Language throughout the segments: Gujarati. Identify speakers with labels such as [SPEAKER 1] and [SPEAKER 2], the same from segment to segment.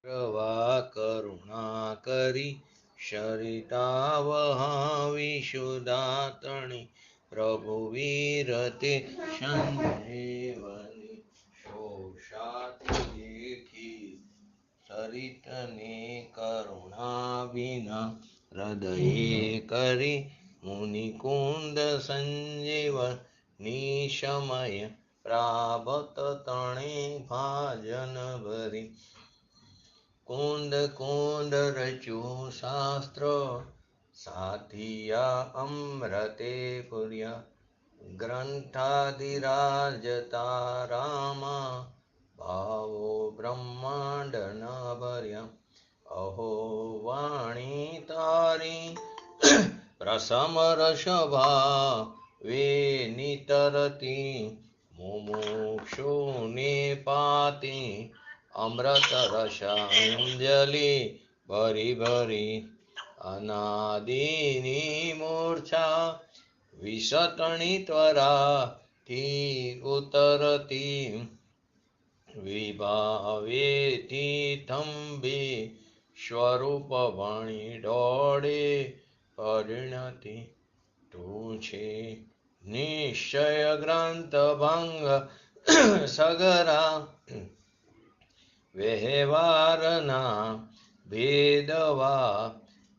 [SPEAKER 1] પ્રવા કરુણા કરી શરિતા વહાવી સુદાતણી પ્રભુ વીરતે સંજીવની શોષાતી દેખી સરિતને કરુણા વિના હૃદયે કરી મુનિકુંદ સંજીવ નિશમય પ્રાભત તણે ભાજન ભરી કુંદ કુંદ રચ્યું શાસ્ત્ર સાથિયા અમૃતે પુર્યા ગ્રંથાધિરાજતા રામા ભાવો બ્રહ્માંડ ન ભર્યા અહો વાણી તારી પ્રસમ રસભા વે નિતરતી મુમુક્ષુને પાતી અમૃત રસાંજલિ ભરી ભરી અનાદિની મૂર્છા વિસતણી ત્વરાથી ઉતરતી વિભાવેથી થંભી સ્વરૂપ ભણી દોડે પરિણતિ તું છે નિશ્ચય ગ્રંથ ભંગ સગરા વ્યવહારના ભેદવા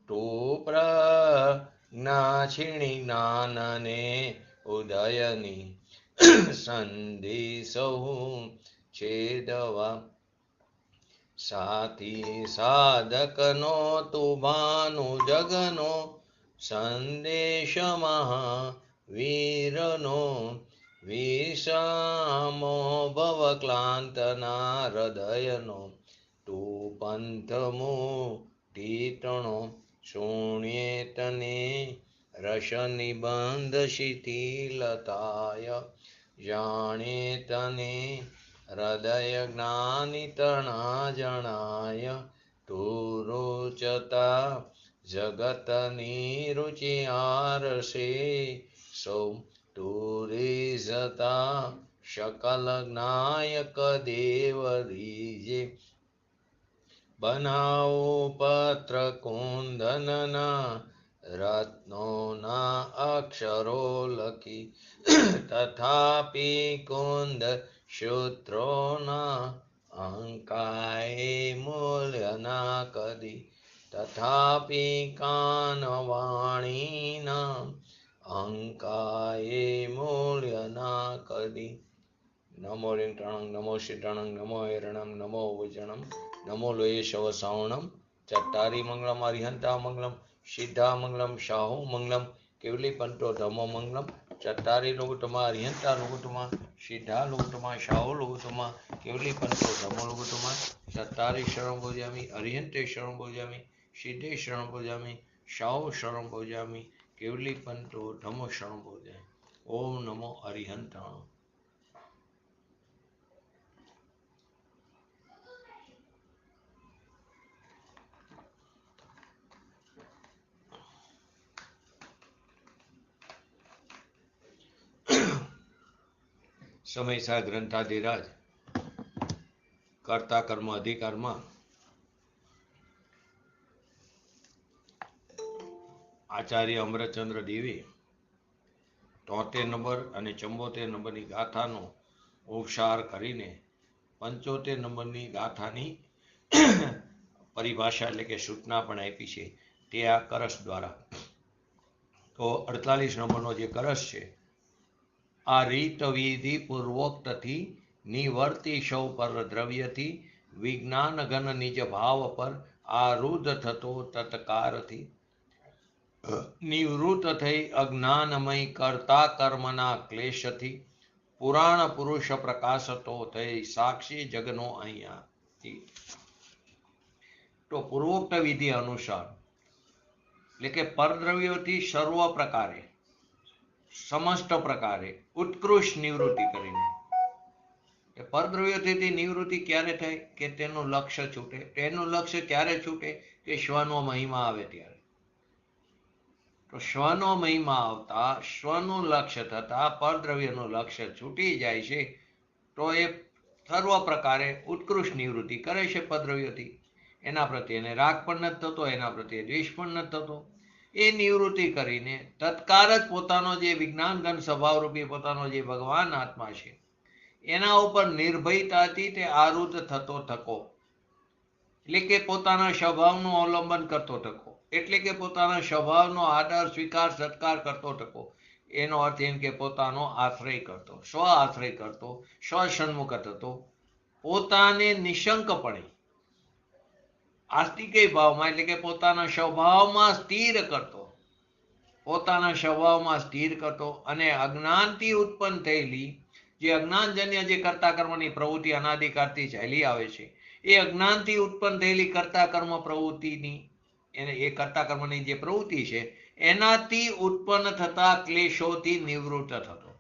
[SPEAKER 1] તું પ્રજ્ઞા છીણી જ્ઞાનને ઉદયની સંધિ સૌ છેદવા સાથી સાધકનો તું ભાનુ જગનો સંદેશ મહાવીરનો વિષમો ભવ ક્લાંતના હૃદયનો તું પંથ ટીટણો શૂન્ય તને રસ નિબંધ શિથિલતાય જાણે તને હૃદય જ્ઞાની તણા જણાય તું રોચતા જગતની રુચિ આરસે સૌ તુરીઝતા શકલ જ્ઞાયક દેવ રીજે બનાવો પત્ર કુંદનના રત્નોના અક્ષરો લખી તથાપિ કુંદ સૂત્રોના અંકાએ મૂલ્યના કદી તથાપિ કાનવાણીના અંકાએ મૂલ્યના કદી નમો રિંગટણં નમો શિટણં નમો હિરણં નમો વજણં નમો લોયે શવ સાવણમ ચટ્ટારી મંગલમ અરિહંતા મંગલમ સિદ્ધા મંગલમ શાહુ મંગલમ કેવલી પંતો ધમો મંગલમ ચટ્ટારી લોગુતમા અરિહંતા લોગુતમા સિદ્ધા લોગુતમા શાહુ લોગુતમા કેવલી પંતો ધમો લોગુતમા ચટ્ટારી શરણ ભોજામી અરિહંતે શરણ ભોજામી સિદ્ધે શરણ ભોજામી શાહુ શરણ ભોજામી કેવલી પંતો ધમો શરણ ભોજામી ઓમ નમો અરિહંતાણ. સમયસા ગ્રંથાધિરાજ કર્તા કર્મ અધિકારમાં આચાર્ય અમરચંદ્ર દેવી 73 નંબર અને 74 નંબરની ગાથાનો ઉપસાર કરીને 75 નંબરની ગાથાની પરિભાષા એટલે કે સૂચના પણ આપી છે તે આ કરસ દ્વારા. તો 48 નંબરનો જે કરસ છે આ રીત વિધિ પૂર્વોક્તથી નિવર્તી સૌ પર દ્રવ્યથી વિજ્ઞાન ઘન નિજ ભાવ પર આરૂઢ થતો તત્કારથી નિવૃત્ત થઈ અજ્ઞાનમય કરતા કર્મના ક્લેશથી પુરાણ પુરુષ પ્રકાશતો થઈ સાક્ષી જગનો અહીંયાથી. તો પૂર્વોક્ત વિધિ અનુસાર એટલે કે પરદ્રવ્યોથી સર્વ પ્રકારે સમસ્ત પ્રકારે ઉત્કૃષ્ટ નિવૃત્તિ કરીને પરદ્રવ્યોથી નિવૃત્તિ ક્યારે થાય કે તેનું લક્ષ્ય છૂટે. તેનું લક્ષ્ય ક્યારે છૂટે કે શ્વનો મહિમા આવે ત્યારે. તો શ્વનો મહિમા આવતા શ્વનું લક્ષ્ય થતા પરદ્રવ્યનું લક્ષ્ય છૂટી જાય છે તો એ સર્વ પ્રકારે ઉત્કૃષ્ટ નિવૃત્તિ કરે છે પરદ્રવ્યોથી. એના પ્રત્યે એને રાગ પણ નથી થતો, એના પ્રત્યે દ્વેષ પણ નથી થતો. એ નિવૃત્તિ કરીને તત્કાળ જ પોતાનો જે વિજ્ઞાન ઘન સ્વભાવરૂપી પોતાનો જે ભગવાન આત્મા છે એના ઉપર નિર્ભયતાથી તે આરુદ્ધ થતો થકો, એટલે કે પોતાના સ્વભાવનું અવલંબન કરતો થકો, એટલે કે પોતાના સ્વભાવનો આદર સ્વીકાર સત્કાર કરતો થકો. એનો અર્થ એમ કે પોતાનો આશ્રય કરતો, સ્વ આશ્રય કરતો, સ્વસન્મુખ થતો, પોતાને નિશંકપણે આસ્તિકેય ભાવમાં એટલે કે પોતાના સ્વભાવમાં સ્થિર કરતો, પોતાના સ્વભાવમાં સ્થિર કરતો અને અજ્ઞાનથી ઉત્પન્ન થયેલી જે અજ્ઞાનજન્ય જે કર્તા કર્મની પ્રવૃત્તિ અનાદિકાળથી ચાલી આવે છે એ અજ્ઞાનથી ઉત્પન્ન થયેલી કર્તા કર્મ પ્રવૃત્તિની એ કર્તા કર્મની જે પ્રવૃત્તિ છે એનાથી ઉત્પન્ન થતા ક્લેશોથી નિવૃત્ત થતો.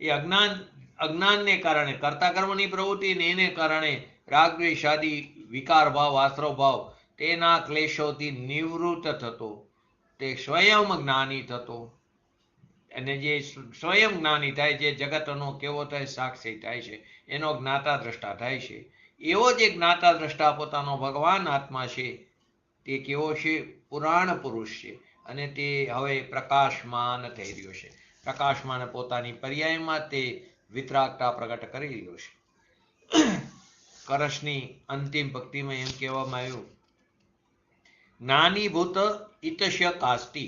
[SPEAKER 1] એ અજ્ઞાનને કારણે કર્તા કર્મની પ્રવૃત્તિ ને એને કારણે રાગ દ્વેષ આદિ વિકાર ભાવ આશ્રવ ભાવ તેના ક્લેશોથી નિવૃત્ત થતો, તે સ્વયં જ્ઞાની થતો. અને જે સ્વયં જ્ઞાની થાય, જે જગતનો કેવો થાય સાક્ષી થાય છે, એનો જ્ઞાતા દ્રષ્ટા થાય છે. એવો જે જ્ઞાતા દ્રષ્ટા પોતાનો ભગવાન આત્મા છે તે કેવો છે? પુરાણ પુરુષ છે અને તે હવે પ્રકાશમાન થઈ રહ્યો છે. પ્રકાશમાન પોતાની પર્યાયમાં તે વિતરાગતા પ્રગટ કરી રહ્યો છે. કરશની અંતિમ ભક્તિમાં એમ કહેવામાં આવ્યું, જ્ઞાનીભૂત ઇતશ્ય કાસ્તિ,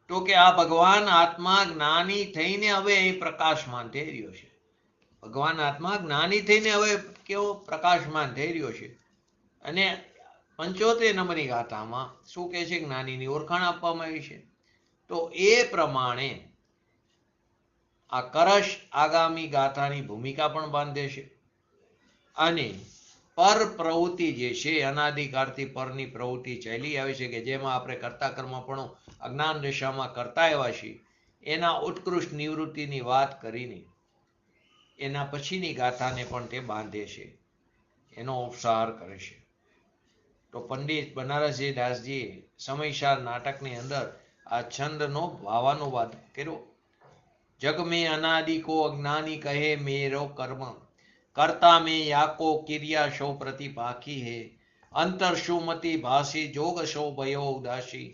[SPEAKER 1] તો કે આ ભગવાન આત્મા જ્ઞાની થઈને હવે અહીં પ્રકાશમાન થઈ રહ્યો છે. ભગવાન આત્મા જ્ઞાની થઈને હવે કેવો પ્રકાશમાન થઈ રહ્યો છે. અને 75 નંબરની ગાથામાં શું કહે છે? જ્ઞાનીની ઓળખાણ આપવામાં આવી છે. તો એ પ્રમાણે આ કરશ આગામી ગાથાની ભૂમિકા પણ બાંધે છે અને પર પ્રવૃત્તિ જે છે અનાદિકાળથી પરની પ્રવૃત્તિ ચાલી આવે છે કે જેમાં આપણે કર્તા કર્મ પણ અજ્ઞાન દશામાં કરતા આવ્યા છીએ, એના ઉત્કૃષ્ટ નિવૃત્તિની વાત કરીને એના પછીની ગાથાને પણ તે બાંધે છે, એનો ઉપસાર કરે છે. તો પંડિત બનારસજી દાસજીએ સમયસાર નાટકની અંદર આ છંદનો ભાવાનુવાદ કર્યો. જગ મેં અનાદિ કો અજ્ઞાની કહે મેરો કર્મ, કરતા મેં યાકો કિરિયા શો પ્રતિપાખી હે, અંતર સુમતિ ભાસી જોગ શો ભયો ઉદાસી,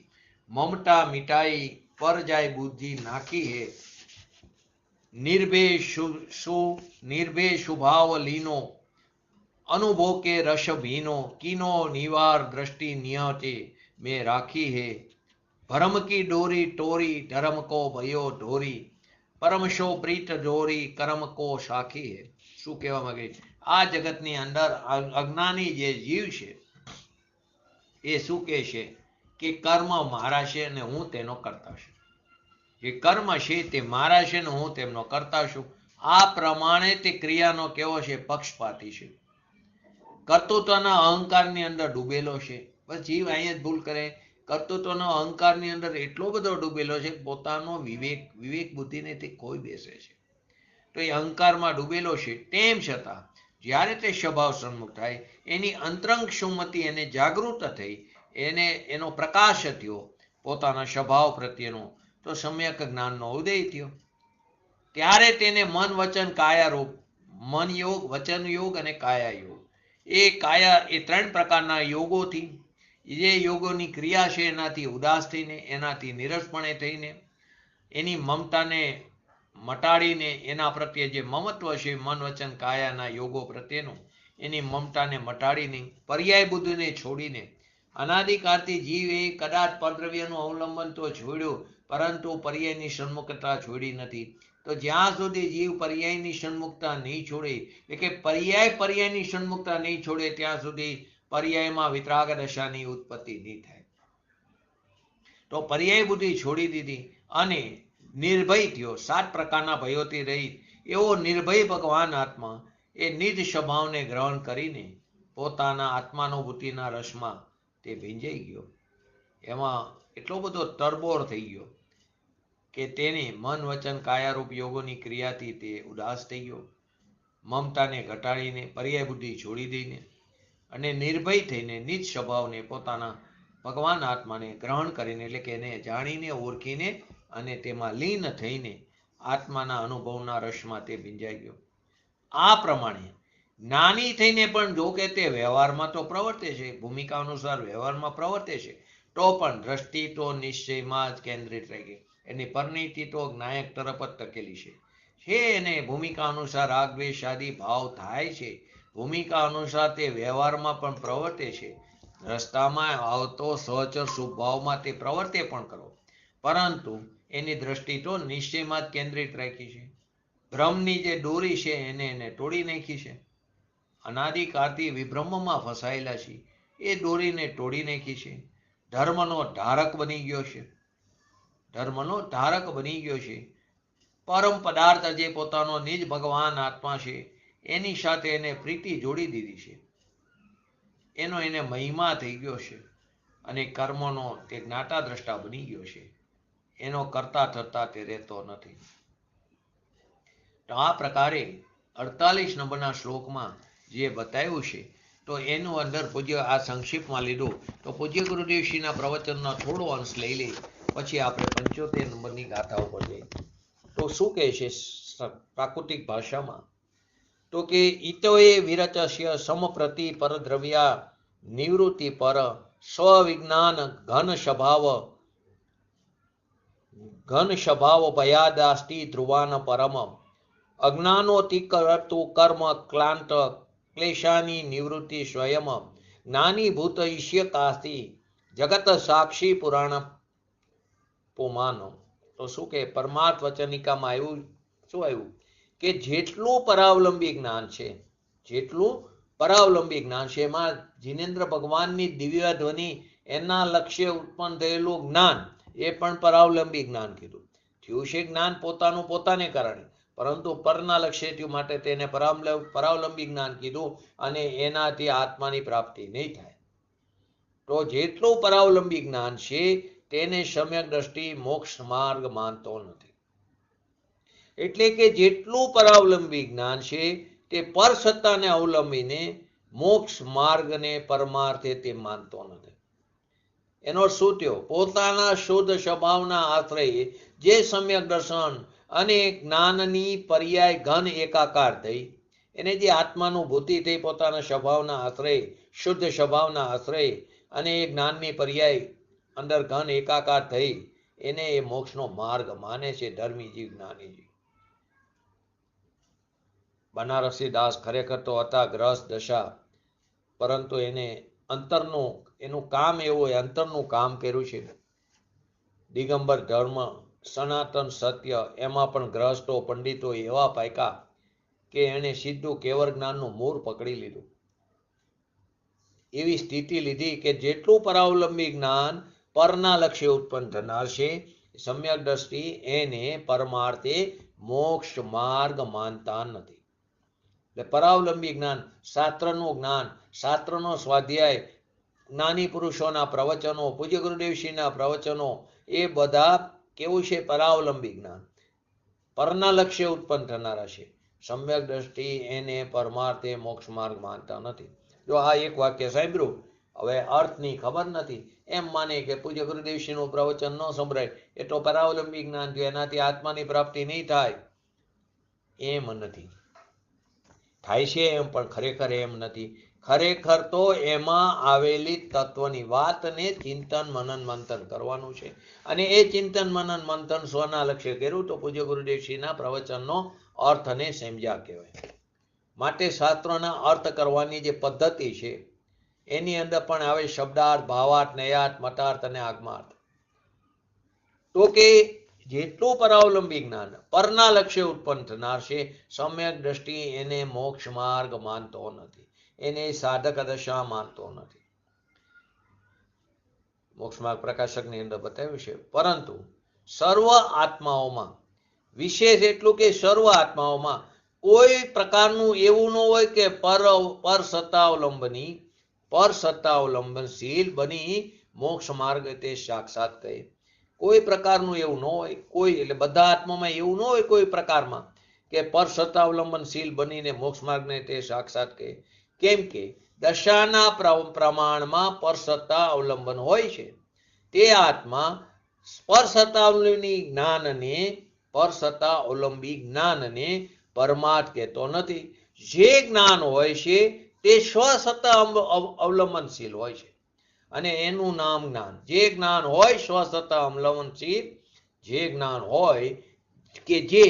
[SPEAKER 1] મમતા મિટાઈ પર જાય બુદ્ધિ નાખી હે, નિર્ભય શુભાવ લીનો અનુભવ કે રસ ભીનો, કિનો નિવાર દ્રષ્ટિ નિયતે મેં રાખી હે, ભરમ કી ડોરી ટોરી ધર્મ કો ભયો ઢોરી, પરમશો પ્રીત જોરી કર્મ કો સાખી હે. શું કહેવા માંગે? આ જગતની અંદર અજ્ઞાની જે જીવ છે એ શું કહે છે કે કર્મ મારા છે અને હું તેનો કરતા છું. જે કર્મ છે તે મારા છે ને હું તેમનો કરતા છું. આ પ્રમાણે તે ક્રિયાનો કેવો છે? પક્ષપાતી છે. કર્તૃત્વના અહંકારની અંદર ડૂબેલો છે. બસ જીવ અહીંયા જ ભૂલ કરે. કર્તૃત્વનો અહંકારની અંદર એટલો બધો ડૂબેલો છે પોતાનો વિવેક બુદ્ધિને તે કોઈ બેસે છે. તો એ અહંકારમાં ડૂબેલો છે. તેમ છતાં જ્યારે તે સ્વભાવ સન્મુખ થાય, એની અંતરંગ સુમતિ એને જાગૃત થઈ, એનો પ્રકાશ થયો પોતાના સ્વભાવ પ્રત્યેનો, તો સમ્યક જ્ઞાનનો ઉદય થયો. ત્યારે તેને મન વચન કાયા રૂપ, મન યોગ, વચન યોગ અને કાયા યોગ, એ 3 પ્રકારના યોગોથી, જે યોગોની ક્રિયા છે એનાથી ઉદાસ થઈને, એનાથી નિરસપણે થઈને, એની મમતાને મટાડીને, એના પ્રત્યે જે મમત્વ છે મન વચન કાયાના યોગો પ્રત્યેનું, એની મમતાને મટાડીને, પર્યાય બુદ્ધિને છોડીને, અનાદિકાળથી જીવે કદાચ પરદ્રવ્યનું અવલંબન તો છોડ્યું પરંતુ પર્યાયની સન્મુખતા છોડી નથી. તો જ્યાં સુધી જીવ પર્યાયની સન્મુખતા નહીં છોડે, એટલે કે પર્યાયની સન્મુખતા નહીં છોડે ત્યાં સુધી પર્યાયમાં વિતરાગ દશાની ઉત્પત્તિ નહીં થાય. તો પર્યાય બુદ્ધિ છોડી દીધી અને નિર્ભય થયો, 7 પ્રકારના ભયોથી રહી એવો નિર્ભય ભગવાન આત્મા એ નિજ સ્વભાવને ગ્રહણ કરીને પોતાના આત્માનુભૂતિના રસમાં તે ભીંજાઈ ગયો. એમાં એટલો બધો તરબોળ થઈ ગયો કે તેને મન વચન કાયારૂપ યોગોની ક્રિયાથી તે ઉદાસ થઈ ગયો. મમતાને ઘટાડીને, પર્યાય બુદ્ધિ છોડી દઈને અને નિર્ભય થઈને નિજ સ્વભાવને પોતાના ભગવાન આત્માને ગ્રહણ કરીને, એટલે કે એને જાણીને, ઓળખીને અને તેમાં લીન થઈને આત્માના અનુભવના રસમાં તે ભીંજાઈ ગયો. આ પ્રમાણે જ્ઞાની થઈને પણ જો કે તે વ્યવહારમાં તો પ્રવર્તે છે, ભૂમિકા અનુસાર વ્યવહારમાં પ્રવર્તે છે, તો પણ દ્રષ્ટિ તો નિશ્ચયમાં જ કેન્દ્રિત રહી ગઈ. એની પરિણીતિ તો જ્ઞાયક તરફ જ ટકેલી છે એને ભૂમિકા અનુસાર રાગ દ્વેષ આદિ ભાવ થાય છે, ભૂમિકા અનુસાર તે વ્યવહારમાં પણ પ્રવર્તે છે, રસ્તામાં આવતો સહચર શુભભાવમાં તે પ્રવર્તે પણ કરો, પરંતુ એની દ્રષ્ટિ તો નિશ્ચયમાં જ કેન્દ્રિત રાખી છે. ભ્રમની જે દોરી છે એને તોડી નાખી છે. અનાદિકાળથી વિભ્રમમાં ફસાયેલા છે એ દોરીને તોડી નાખી છે. ધર્મનો ધારક બની ગયો છે, ધર્મનો ધારક બની ગયો છે. પરમ પદાર્થ જે પોતાનો નિજ ભગવાન આત્મા છે એની સાથે એને પ્રીતિ જોડી દીધી છે, એનો એને મહિમા થઈ ગયો છે, અને કર્મનો તે જ્ઞાતા દ્રષ્ટા બની ગયો છે, એનો કરતા થતા તે રહેતો નથી. તો આ પ્રકારે 48 નંબરના શ્લોકમાં જે બતાવ્યું છે તો એનું અંદર પૂજ્ય આ સંક્ષિપ્તમાં લીધું. તો પૂજ્ય ગુરુદેવશ્રીના પ્રવચનનો થોડો અંશ લઈ લઈ, પછી આપણે 75 નંબરની ગાથા ઉપર જઈએ. તો શું કહે છે પ્રાકૃતિક ભાષામાં? તો કે ઈતોએ વિરચસ્ય સમપ્રતિ પરદ્રવ્યા નિવૃત્તિ પર સ્વવિજ્ઞાન ઘન સ્વભાવ ભયાદાસ્તિ ધ્રુવાન પરમ અજ્ઞાનોતિકર્તુ કર્મ ક્લાંત ક્લેશાની નિવૃત્તિ સ્વયં જ્ઞાનીભૂત ઈષ્યકાસ્તિ જગત સાક્ષી પુરાણ પુમાન. તો શું કે પરમાર્થ વચનિકામાં આવ્યું, શું આવ્યું કે જેટલું પરાવલંબી જ્ઞાન છે, જેટલું પરાવલંબી જ્ઞાન છે, એમાં જીનેન્દ્ર ભગવાનની દિવ્ય ધ્વનિ એના લક્ષ્ય ઉત્પન્ન થયેલું જ્ઞાન એ પણ પરાવલંબી જ્ઞાન કીધું. થયું છે જ્ઞાન પોતાનું પોતાને કારણે, પરંતુ પરના લક્ષ્ય થયું માટે તેને પરાવલંબી જ્ઞાન કીધું, અને એનાથી આત્માની પ્રાપ્તિ નહીં થાય. તો જેટલું પરાવલંબી જ્ઞાન છે તેને સમ્યક દ્રષ્ટિ મોક્ષ માર્ગ માનતો નથી. એટલે કે જેટલું પરાવલંબી જ્ઞાન છે તે પર સત્તાને અવલંબીને મોક્ષ માર્ગને પરમાર્થે તે માનતો નથી. એનો શું થયો? પોતાના શુદ્ધ સ્વભાવના આશ્રયે જે સમ્યક દર્શન અને જ્ઞાનની પર્યાય ઘન એકાકાર થઈ, એને જે આત્માનુભૂતિ થઈ પોતાના સ્વભાવના આશ્રય, શુદ્ધ સ્વભાવના આશ્રય, અને એ જ્ઞાનની પર્યાય અંદર ઘન એકાકાર થઈ, એને એ મોક્ષનો માર્ગ માને છે ધર્મી જીવ, જ્ઞાની જીવ. બનારસી દાસ ખરેખર તો હતા ગ્રસ્ત દશા, પરંતુ એને અંતરનું એનું કામ એવું, અંતરનું કામ કર્યું છે. દિગંબર ધર્મ, સનાતન સત્ય, એમાં પણ ગ્રસ્તો પંડિતો એવા પાક્યા કે એને સીધું કેવળ જ્ઞાનનું મૂળ પકડી લીધું. એવી સ્થિતિ લીધી કે જેટલું પરાવલંબી જ્ઞાન પરના લક્ષ્ય ઉત્પન્ન થનાર છે, સમ્યક દ્રષ્ટિ એને પરમાર્થે મોક્ષ માર્ગ માનતા નથી. એટલે પરાવલંબી જ્ઞાન, શાસ્ત્રનું જ્ઞાન, શાસ્ત્રનો સ્વાધ્યાય, જ્ઞાની પુરુષોના પ્રવચનો, પૂજ્ય ગુરુદેવશ્રીના પ્રવચનો, એ બધા કેવું છે? પરાવલંબી જ્ઞાન, પરના લક્ષ્ય ઉત્પન્ન થનારા છે. સમ્યક દ્રષ્ટિ એને પરમાર્થે મોક્ષ માર્ગ માનતા નથી. જો આ એક વાક્ય સાંભળ્યું, હવે અર્થની ખબર નથી, એમ માને કે પૂજ્ય ગુરુદેવશ્રીનું પ્રવચન ન સંભળાય એ તો પરાવલંબી જ્ઞાન થયું, એનાથી આત્માની પ્રાપ્તિ નહીં થાય. એમ નથી. થાય છે એમ, પણ ખરેખર એમ નથી. ખરેખર તો એમાં આવેલી તત્વની વાતને ચિંતન મનન મંથન કરવાનું છે, અને એ ચિંતન મનન મંથન સ્વના લક્ષ્ય કર્યું તો પૂજ્ય ગુરુદેવશ્રીના પ્રવચનનો અર્થને સમજ્યા કહેવાય. માટે શાસ્ત્રોના અર્થ કરવાની જે પદ્ધતિ છે એની અંદર પણ આવે શબ્દાર્થ, ભાવાર્થ, નયાર્થ, મતાર્થ અને આગમાર્થ. તો કે જેટલું પરાવલંબી જ્ઞાન પરના લક્ષ્ય ઉત્પન્ન થનાર છે, સમ્યક દ્રષ્ટિ એને મોક્ષ માર્ગ માનતો નથી, એને સાધક દશા માનતો નથી. મોક્ષ માર્ગ પ્રકાશકની અંદર બતાવ્યું છે. પરંતુ સર્વ આત્માઓમાં, વિશેષ એટલું કે સર્વ આત્માઓમાં કોઈ પ્રકારનું એવું ન હોય કે પર સત્તાવલંબનશીલ બની મોક્ષ માર્ગ તે સાક્ષાત કહે. કોઈ પ્રકારનું એવું ન હોય. કોઈ એટલે બધા આત્મામાં એવું ન હોય કોઈ પ્રકારમાં કે પર સત્તાવલંબનશીલ બનીને મોક્ષ માર્ગને તે સાક્ષાત કહે. કેમ કે દશાના પ્રમાણમાં પર સત્તા અવલંબન હોય છે. તે આત્મા પર સત્તા અવલંબી જ્ઞાનને પરમાર્થ કહેતો નથી. જે જ્ઞાન હોય છે તે સ્વસત્તા અવલંબનશીલ હોય છે અને એનું નામ જ્ઞાન. જે જ્ઞાન હોય સ્વસત્તા અવલંબનશીલ, જે જ્ઞાન હોય કે જે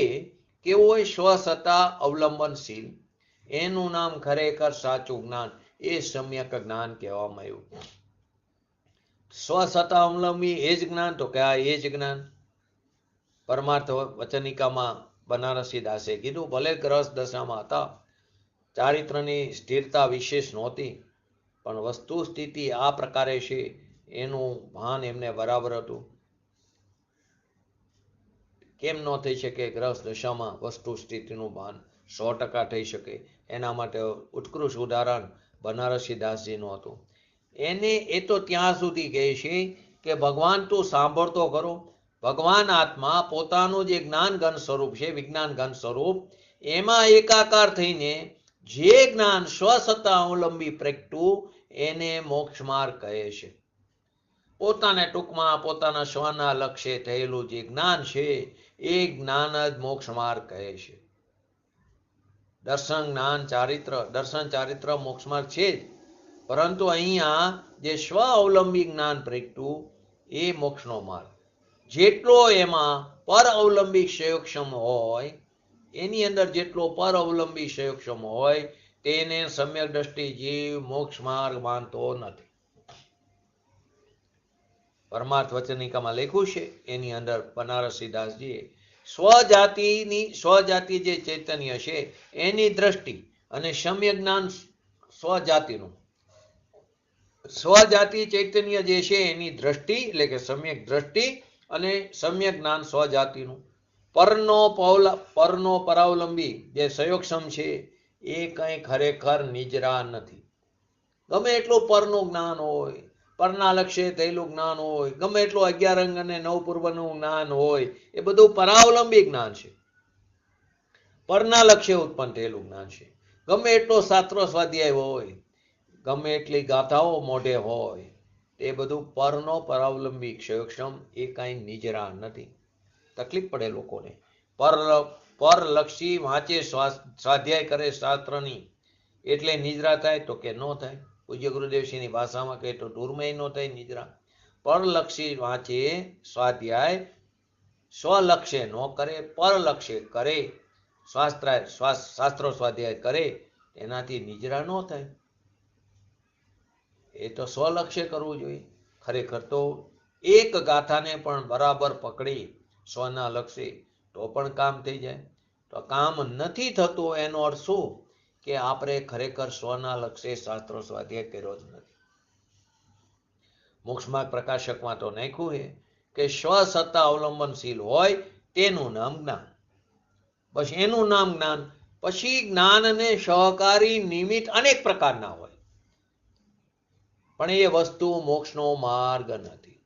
[SPEAKER 1] કેવું હોય, સ્વસત્તા અવલંબનશીલ, એનું નામ ખરેખર સાચું જ્ઞાન, એ સમ્યક જ્ઞાન કહેવામાં આવ્યું. સ્વસત્તા અવલંબી એ જ જ્ઞાન, તો કે આ એ જ જ્ઞાન. પરમાર્થ વચનિકામાં બનારસી દાસે કીધું, ભલે ગ્રસ્ત દશામાં હતા, ચારિત્રની સ્થિરતા વિશેષ નહોતી, પણ વસ્તુ સ્થિતિ આ પ્રકારે છે એનું ભાન એમને બરાબર હતું. કેમ ન થઈ શકે? ગ્રસ્ત દશામાં વસ્તુ સ્થિતિનું ભાન 100% થઈ શકે. એના માટે ઉત્કૃષ્ટ ઉદાહરણ બનારસી દાસજીનું હતું. એ તો ત્યાં સુધી કહે છે કે ભગવાન તું સાંભળતો કરો, ભગવાન આત્મા પોતાનું જે જ્ઞાન ઘન સ્વરૂપ છે, વિજ્ઞાન ઘન સ્વરૂપ, એમાં એકાકાર થઈને જે જ્ઞાન સ્વસત્તા અવલંબી પ્રગટું એને મોક્ષ માર્ગ કહે છે. પોતાને ટૂંકમાં પોતાના સ્વના લક્ષ્ય થયેલું જે જ્ઞાન છે એ જ્ઞાન જ મોક્ષ માર્ગ કહે છે. દર્શન, જ્ઞાન, ચારિત્ર, દર્શન ચારિત્ર મોક્ષ માર્ગ છે જ, પરંતુ અહીંયા જે સ્વ અવલંબી જ્ઞાન પ્રગટું એ મોક્ષનો માર્ગ. જેટલો એમાં પર અવલંબી સંયોગક્ષમ હોય, એની અંદર જેટલો પર અવલંબી સંયોગક્ષમ હોય તેને સમ્યક દ્રષ્ટિ જીવ મોક્ષ માર્ગ માનતો નથી. પરમાર્થ વચનિકામાં લખ્યું છે એની અંદર બનારસી દાસજીએ સ્વજાતિ જે ચૈતન્ય છે એની દ્રષ્ટિ અને સમ્યક જ્ઞાન સ્વજાતિનું, સ્વજાતિ ચૈતન્ય જે છે એની દ્રષ્ટિ એટલે કે સમ્યક દ્રષ્ટિ અને સમ્યક જ્ઞાન સ્વજાતિનું. પરનો પરાવલંબી જે સંયોગક્ષમ છે એ કંઈ ખરેખર નિજરા નથી. ગમે એટલું પરનું જ્ઞાન હોય, પરના લક્ષ્ય થયેલું જ્ઞાન હોય, ગમે એટલું 11 અંગ અને 9 પૂર્વનું જ્ઞાન હોય, એ બધું પરાવલંબી જ્ઞાન છે, પરના લક્ષ્ય ઉત્પન્ન થયેલું જ્ઞાન છે. ગમે એટલો શાસ્ત્રો સ્વાધ્યાય હોય, ગમે એટલી ગાથાઓ મોઢે હોય, એ બધું પરનો પરાવલંબી ક્ષયોક્ષમ, એ કાંઈ નિજરા નથી. તકલીફ પડે લોકોને. પરલક્ષી વાંચે સ્વાધ્યાય કરે શાસ્ત્રની એટલે નિજરા થાય, તો કે ન થાય. પૂજ્ય ગુરુદેવશ્રીની ભાષામાં કહે તો દૂરમય ન થાય નિજરા. પરલક્ષી વાંચે સ્વાધ્યાય સ્વલક્ષ્ય ન કરે, પરલક્ષ્ય કરે, શાસ્ત્રો સ્વાધ્યાય કરે, એનાથી નિજરા ન થાય. એ તો સ્વલક્ષ્ય કરવું જોઈએ. ખરેખર તો એક ગાથાને પણ બરાબર પકડી સ્વના લક્ષ્ય તો પણ કામ થઈ જાય. તો કામ નથી થતું એનો અર્થ શું? કે આપણે ખરેખર સ્વના લક્ષ્ય શાસ્ત્રો સ્વાધ્યાય કર્યો જ નથી. મોક્ષમાર્ગ પ્રકાશકમાં તો નાખ્યું છે કે સ્વસત્તા અવલંબનશીલ હોય તેનું નામ જ્ઞાન. બસ એનું નામ જ્ઞાન. પછી જ્ઞાનને સહકારી નિમિત્ત અનેક પ્રકારના હોય, પણ એ વસ્તુ મોક્ષનો માર્ગ નથી.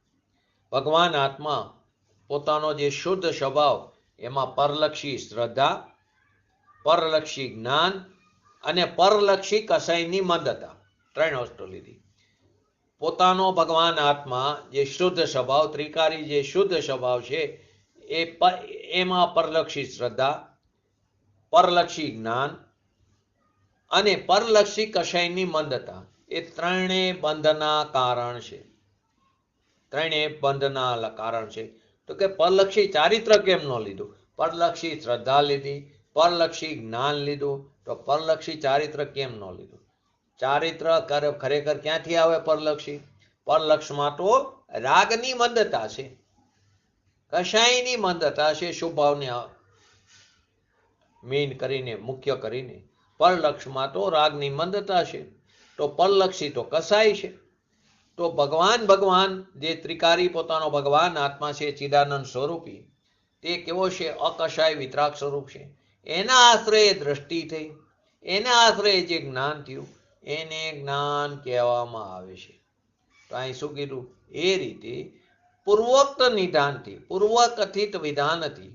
[SPEAKER 1] ભગવાન આત્મા પોતાનો જે શુદ્ધ સ્વભાવ, એમાં પરલક્ષી શ્રદ્ધા, પરલક્ષી જ્ઞાન અને પરલક્ષી કસાયની મંદતા, 3 વસ્તુ લીધી. પોતાનો ભગવાન આત્મા જે શુદ્ધ સ્વભાવ, ત્રિકારી જે શુદ્ધ સ્વભાવ છે, એમાં પરલક્ષી શ્રદ્ધા, પરલક્ષી જ્ઞાન અને પરલક્ષી કસાયની મંદતા, એ 3 બંધના કારણ છે. 3 બંધના કારણ છે. તો કે પરલક્ષી ચારિત્ર કેમ ન લીધું? પરલક્ષી શ્રદ્ધા લીધી, પરલક્ષી જ્ઞાન લીધું, તો પરલક્ષી ચારિત્ર કેમ ન લીધું? ચારિત્ર ખરેખર ક્યાંથી આવે? પરલક્ષી. પરલક્ષમાં તો રાગની મંદતા છે, કશાયની મંદતા છે, શુભાવને મેઇન કરીને, મુખ્ય કરીને. પરલક્ષમાં તો રાગની મંદતા છે, તો પરલક્ષી તો કસાય છે. તો ભગવાન જે ત્રિકારી પોતાનો ભગવાન આત્મા છે, ચિદાનંદ સ્વરૂપી, તે કેવો છે? અકશાય વિતરાગ સ્વરૂપ છે. એના આશ્રયે દ્રષ્ટિ થઈ, એના આશ્રયે જે જ્ઞાન થયું એને જ્ઞાન કહેવામાં આવે છે. તો અહીં શું કીધું? એ રીતે પૂર્વોક્ત નિધાનથી, પૂર્વકથિત વિધાનથી,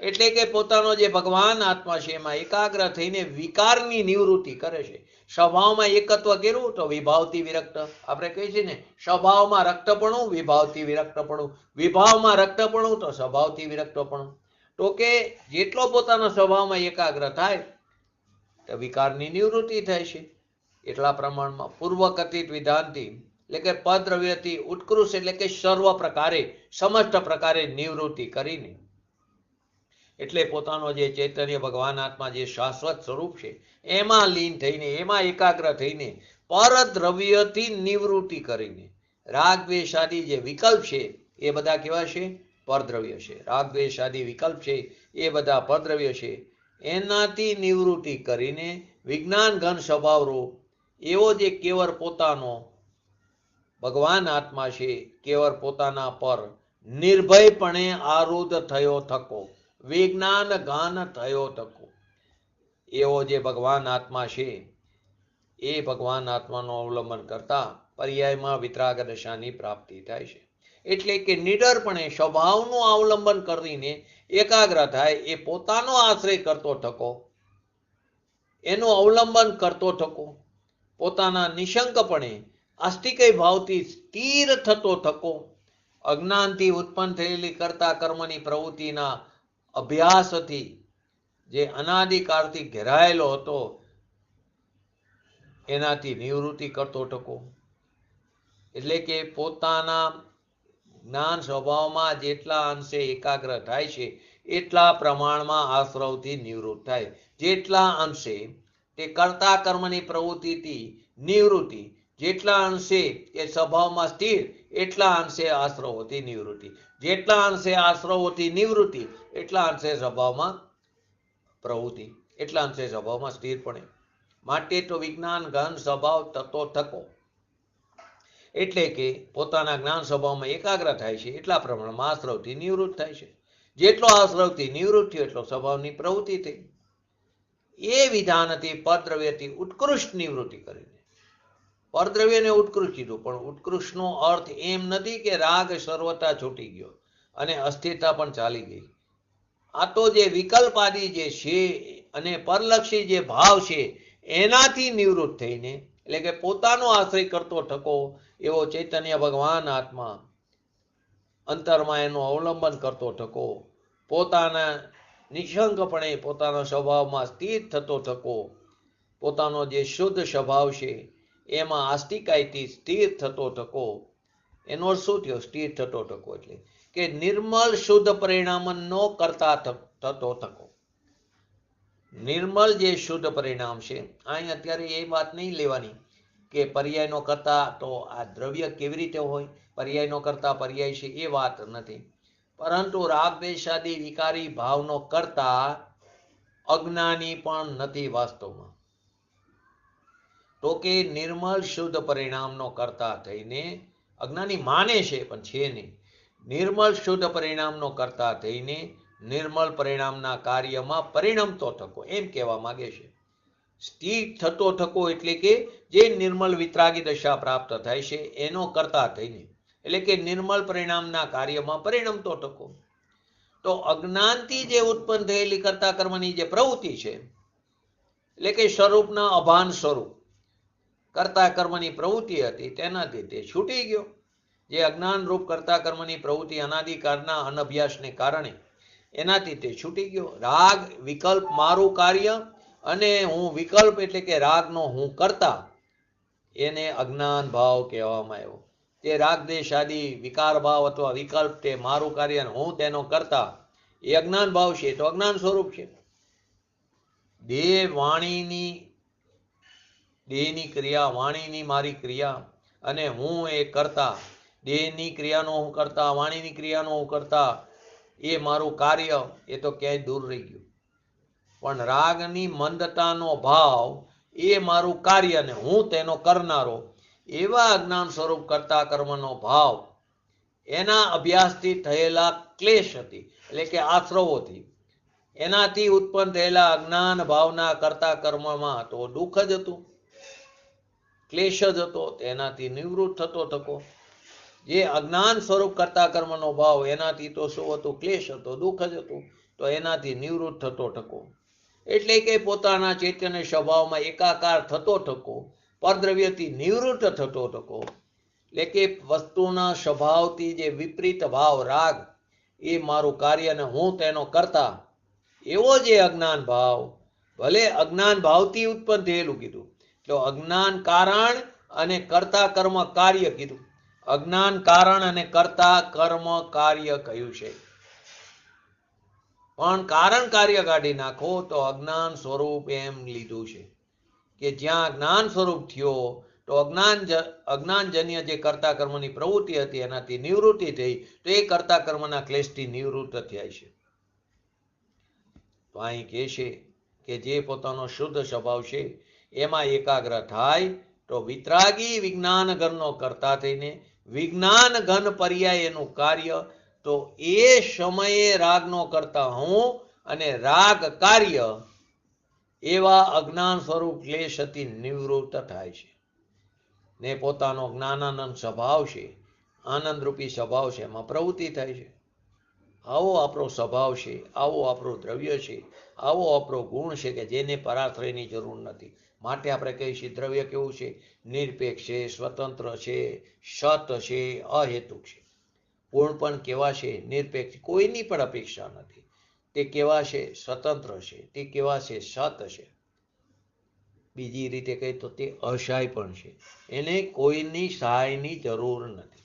[SPEAKER 1] એટલે કે પોતાનો જે ભગવાન આત્મા છે એમાં એકાગ્ર થઈને વિકારની નિવૃત્તિ કરે છે. સ્વભાવમાં એકત્વ કર્યું તો વિભાવથી વિરક્ત. આપણે કહીએ છીએ ને, સ્વભાવમાં રક્તપણું, વિભાવથી વિરક્તપણું, વિભાવમાં રક્તપણું તો સ્વભાવથી વિરક્તપણું. તો કે જેટલો પોતાના સ્વભાવમાં એકાગ્ર થાય તો વિકારની નિવૃત્તિ થાય છે. એટલા પ્રમાણમાં પૂર્વકથિત વિધાનથી એટલે કે પદ્રવ્યથી ઉત્કૃષ્ટ એટલે કે સર્વ પ્રકારે સમસ્ત પ્રકારે નિવૃત્તિ કરીને એટલે પોતાનો જે ચૈતન્ય ભગવાન આત્મા જે શાશ્વત સ્વરૂપ છે એમાં લીન થઈને એમાં એકાગ્ર થઈને પરદ્રવ્યથી નિવૃત્તિ કરીને રાગ દ્વેષ આદિ જે વિકલ્પ છે એ બધા કેવા છે? પરદ્રવ્ય છે. રાગ દ્વેષ આદિ વિકલ્પ છે એ બધા પરદ્રવ્ય છે. એનાથી નિવૃત્તિ કરીને વિજ્ઞાન ઘન સ્વભાવરૂપ એવો જે કેવળ પોતાનો ભગવાન આત્મા છે, કેવળ પોતાના પર નિર્ભયપણે આરૂઢ થયો થકો, વિજ્ઞાન ગાન થયો થકો એવો જે ભગવાન આત્મા છે એ ભગવાન આત્માનો અવલંબન કરતા પર્યાયમાં વિતરાગ દશાની પ્રાપ્તિ થાય છે. એટલે કે નિડરપણે સ્વભાવનું અવલંબન કરીને એકાગ્ર થાય એ પોતાનો આશ્રય કરતો થકો, એનું અવલંબન કરતો થકો, પોતાના નિશંકપણે આસ્તિકય ભાવથી સ્થિર થતો થકો, અજ્ઞાનથી ઉત્પન્ન થયેલી કરતા કર્મની પ્રવૃત્તિના અભ્યાસથી જે અનાદિકાળથી ઘેરાયેલો હતો એનાથી નિવૃત્તિ કરતો થકો. એટલે કે પોતાના જ્ઞાન સ્વભાવમાં જેટલા અંશે એકાગ્ર થાય છે એટલા પ્રમાણમાં આશ્રવથી નિવૃત્ત થાય. જેટલા અંશે તે કરતા કર્મની પ્રવૃત્તિથી નિવૃત્તિ, જેટલા અંશે એ સ્વભાવમાં સ્થિર એટલા અંશે આશ્રવોથી નિવૃત્તિ, જેટલા અંશે આશ્રવોથી નિવૃત્તિ એટલા અંશે સ્વભાવમાં પ્રવૃત્તિ, એટલા અંશે સ્વભાવમાં સ્થિરપણે. માટે તો વિજ્ઞાન ઘન સ્વભાવ થતો થકો એટલે કે પોતાના જ્ઞાન સ્વભાવમાં એકાગ્ર થાય છે એટલા પ્રમાણમાં આશ્રવથી નિવૃત્ત થાય છે. જેટલો આશ્રવથી નિવૃત્ત થયો એટલો સ્વભાવની પ્રવૃત્તિ થઈ. એ વિધાનથી પરદ્રવ્યથી ઉત્કૃષ્ટ નિવૃત્તિ કરીને પરદ્રવ્યને ઉત્કૃષ્ટ કીધું, પણ ઉત્કૃષ્ટનો અર્થ એમ નથી કે રાગ સર્વતા છૂટી ગયો અને અસ્થિરતા પણ ચાલી ગઈ. આ તો જે વિકલ્પ આદિ જે છે અને પરલક્ષી જે ભાવ છે એનાથી નિવૃત્ત થઈને એટલે કે પોતાનો આશ્રય કરતો થકો એવો ચૈતન્ય ભગવાન આત્મા અંતરમાં એનું અવલંબન કરતો થકો, પોતાના નિશંકપણે પોતાના સ્વભાવમાં સ્થિર થતો થકો, પોતાનો જે શુદ્ધ સ્વભાવ છે એમાં આસ્તિકાયથી સ્થિર થતો થકો. એનો અર્થ શું થયો? સ્થિર થતો થકો એટલે કે નિર્મલ શુદ્ધ પરિણામનો કરતા થતો થકો. નિર્મલ જે શુદ્ધ પરિણામ છે, અહીં અત્યારે એ વાત નહીં લેવાની કે પર્યાયનો કરતા તો આ દ્રવ્ય કેવી રીતે હોય, પર્યાયનો કરતા પર્યાય છે એ વાત નથી, પરંતુ રાગ દ્વેષ આદિ વિકારી ભાવનો કરતા અજ્ઞાની પણ નથી વાસ્તવમાં. તો કે નિર્મલ શુદ્ધ પરિણામનો કરતા થઈને અજ્ઞાની માને છે પણ છે નહીં. નિર્મલ શુદ્ધ પરિણામનો કરતા થઈને નિર્મલ પરિણામના કાર્યમાં પરિણમતો થકો એમ કહેવા માંગે છે. સ્થિર થતો થકો એટલે કે જે નિર્મલ વિતરાગી દશા પ્રાપ્ત થાય છે એનો કરતા થઈને એટલે કે નિર્મલ પરિણામના કાર્યમાં પરિણમતો થકો. તો અજ્ઞાનથી જે ઉત્પન્ન થયેલી કરતા કર્મની જે પ્રવૃત્તિ છે એટલે કે સ્વરૂપના અભાન સ્વરૂપ કરતા કર્મની પ્રવૃત્તિ હતી તેનાથી તે છૂટી ગયો. જે અજ્ઞાન રૂપ કરતા કર્મની પ્રવૃત્તિ અનાદિકાળના અનભ્યાસને કારણે એનાથી તે છૂટી ગયો. રાગ વિકલ્પ મારું કાર્ય અને હું વિકલ્પ એટલે કે રાગનો હું કરતા એને અજ્ઞાન ભાવ કહેવામાં આવ્યો. તે રાગ દેશ આદિ વિકાર ભાવ અથવા વિકલ્પ તે મારું કાર્ય હું તેનો કરતા એ અજ્ઞાન ભાવ છે, તો અજ્ઞાન સ્વરૂપ છે. દેહની ક્રિયા, વાણીની મારી ક્રિયા અને હું એ કરતા, દેહની ક્રિયાનો હું કરતા, વાણીની ક્રિયાનો હું કરતા એ મારું કાર્ય એ તો ક્યાંય દૂર રહી ગયું. પણ રાગની મંદતાનો ભાવ એ મારું કાર્ય ને હું તેનો કરનારો એવા અજ્ઞાન સ્વરૂપ કરતા કર્મનો ભાવ એના અભ્યાસથી થયેલા ક્લેશ હતી એટલે કે આશ્રવોથી એનાથી ઉત્પન્ન થયેલા અજ્ઞાન ભાવના કરતા કર્મમાં તો દુઃખ જ હતું, ક્લેશ જ હતો. તેનાથી નિવૃત્ત થતો થકો. જે અજ્ઞાન સ્વરૂપ કરતા કર્મનો ભાવ એનાથી તો શું હતું? ક્લેશ હતો, દુઃખ જ હતું. તો એનાથી નિવૃત્ત થતો થકો એટલે કે પોતાના ચૈતન્ય સ્વભાવમાં એકાકાર થતો થકો, પરદ્રવ્યથી નિવૃત્ત થતો થકો. એટલે કે વસ્તુના સ્વભાવથી જે વિપરીત ભાવ રાગ એ મારું કાર્ય ને હું તેનો કરતા એવો જે અજ્ઞાન ભાવ ભલે અજ્ઞાન ભાવથી ઉત્પન્ન થયેલું કીધું, તો અજ્ઞાન કારણ અને કર્તા કર્મ કાર્ય કીધું. અજ્ઞાન કારણ અને કર્તા કર્મ કાર્ય કહ્યું છે. પણ કારણ કાર્ય કાઢી નાખો તો અજ્ઞાન સ્વરૂપ એમ લીધું છે કે જ્યાં જ્ઞાન સ્વરૂપ થયો તો અજ્ઞાનજન્ય જે કર્તા કર્મની પ્રવૃત્તિ હતી એનાથી નિવૃત્તિ થઈ, તો એ કર્તા કર્મના ક્લેશથી નિવૃત્ત થાય છે. તો અહીં કહે છે કે જે પોતાનો શુદ્ધ સ્વભાવ છે એમાં એકાગ્ર થાય તો વિતરાગી વિજ્ઞાન ઘનનો કરતા થઈને વિજ્ઞાન ઘન પર્યાય એનું કાર્ય, તો એ સમયે રાગનો કરતા હું અને રાગ કાર્ય એવા અજ્ઞાન સ્વરૂપ ક્લેશથી નિવૃત્ત થાય છે ને પોતાનો જ્ઞાનાનંદ સ્વભાવ છે, આનંદરૂપી સ્વભાવ છે, એમાં પ્રવૃત્તિ થાય છે. આવો આપણો સ્વભાવ છે, આવો આપણો દ્રવ્ય છે, આવો આપણો ગુણ છે કે જેને પરાશ્રયની જરૂર નથી. માટે આપણે કહીએ છીએ દ્રવ્ય કેવું છે? નિરપેક્ષ છે, સ્વતંત્ર છે, સત છે, અહેતુક છે. ગુણ પણ કેવા છે? નિરપેક્ષ, કોઈની પણ અપેક્ષા નથી. તે કેવા છે? સ્વતંત્ર છે. તે કેવા છે? સત છે. બીજી રીતે કહીએ તો તે અસહાય પણ છે. એને કોઈની સહાયની જરૂર નથી.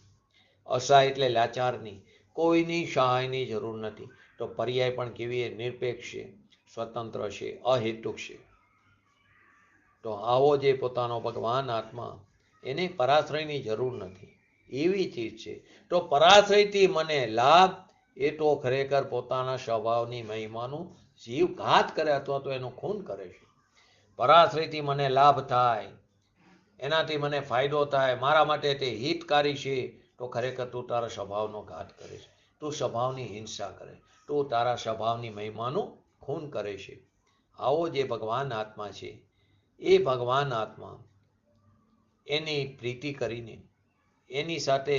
[SPEAKER 1] અસહાય એટલે લાચારની, કોઈની સહાયની જરૂર નથી. તો પર્યાય પણ કેવી? નિરપેક્ષ છે, સ્વતંત્ર છે, અહેતુક છે. તો આવો જે પોતાનો ભગવાન આત્મા, એને પરાશ્રયની જરૂર નથી, એવી ચીજ છે. તો પરાશ્રયથી મને લાભ, એ તો ખરેખર પોતાના સ્વભાવની મહિમાનું જીવઘાત કરે અથવા તો એનું ખૂન કરે છે. પરાશ્રયથી મને લાભ થાય, એનાથી મને ફાયદો થાય, મારા માટે તે હિતકારી છે, તો ખરેખર તું તારા સ્વભાવનો ઘાત કરે છે, તું સ્વભાવની હિંસા કરે, તું તારા સ્વભાવની મહિમાનું ખૂન કરે છે. આવો જે ભગવાન આત્મા છે, એ ભગવાન આત્મા એની પ્રીતિ કરીને એની સાથે